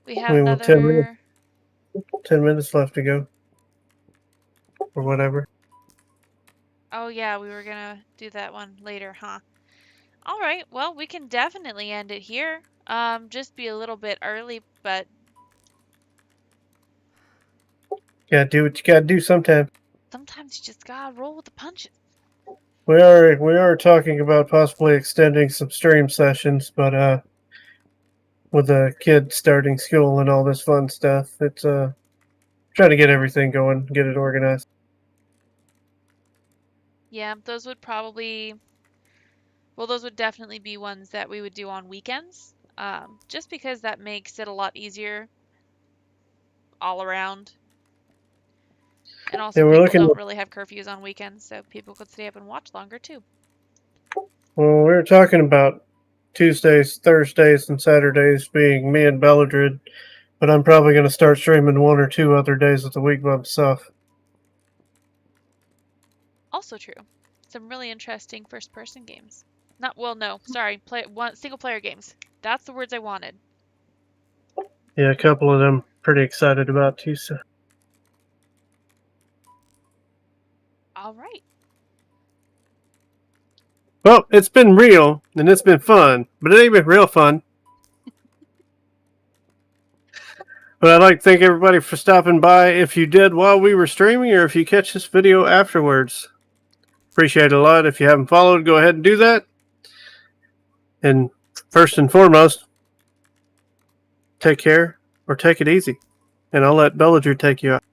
We have Well, 10 minutes, another... 10 minutes left to go. Or whatever. Oh yeah, we were gonna do that one later, huh? Alright, well, we can definitely end it here. Just be a little bit early, but Gotta do what you gotta do sometime. sometimes you just gotta roll with the punches. We are talking about possibly extending some stream sessions, but with the kids starting school and all this fun stuff, it's trying to get everything going, get it organized. Yeah, those would probably... Well, those would definitely be ones that we would do on weekends. Just because that makes it a lot easier all around. And also, Yeah, we're people looking. don't really have curfews on weekends, so people could stay up and watch longer too. Well, we were talking about Tuesdays, Thursdays, and Saturdays being me and Beladrid, but I'm probably going to start streaming 1 or 2 other days of the week by myself. Also true. Some really interesting first-person games. Not well, no, sorry, single-player games. That's the words I wanted. Yeah, a couple of them pretty excited about too. So. All right. Well, it's been real and it's been fun, but it ain't been real fun. But I'd like to thank everybody for stopping by. If you did while we were streaming, or if you catch this video afterwards, appreciate it a lot. If you haven't followed, go ahead and do that. And first and foremost, take care or take it easy. And I'll let Beladrid take you out.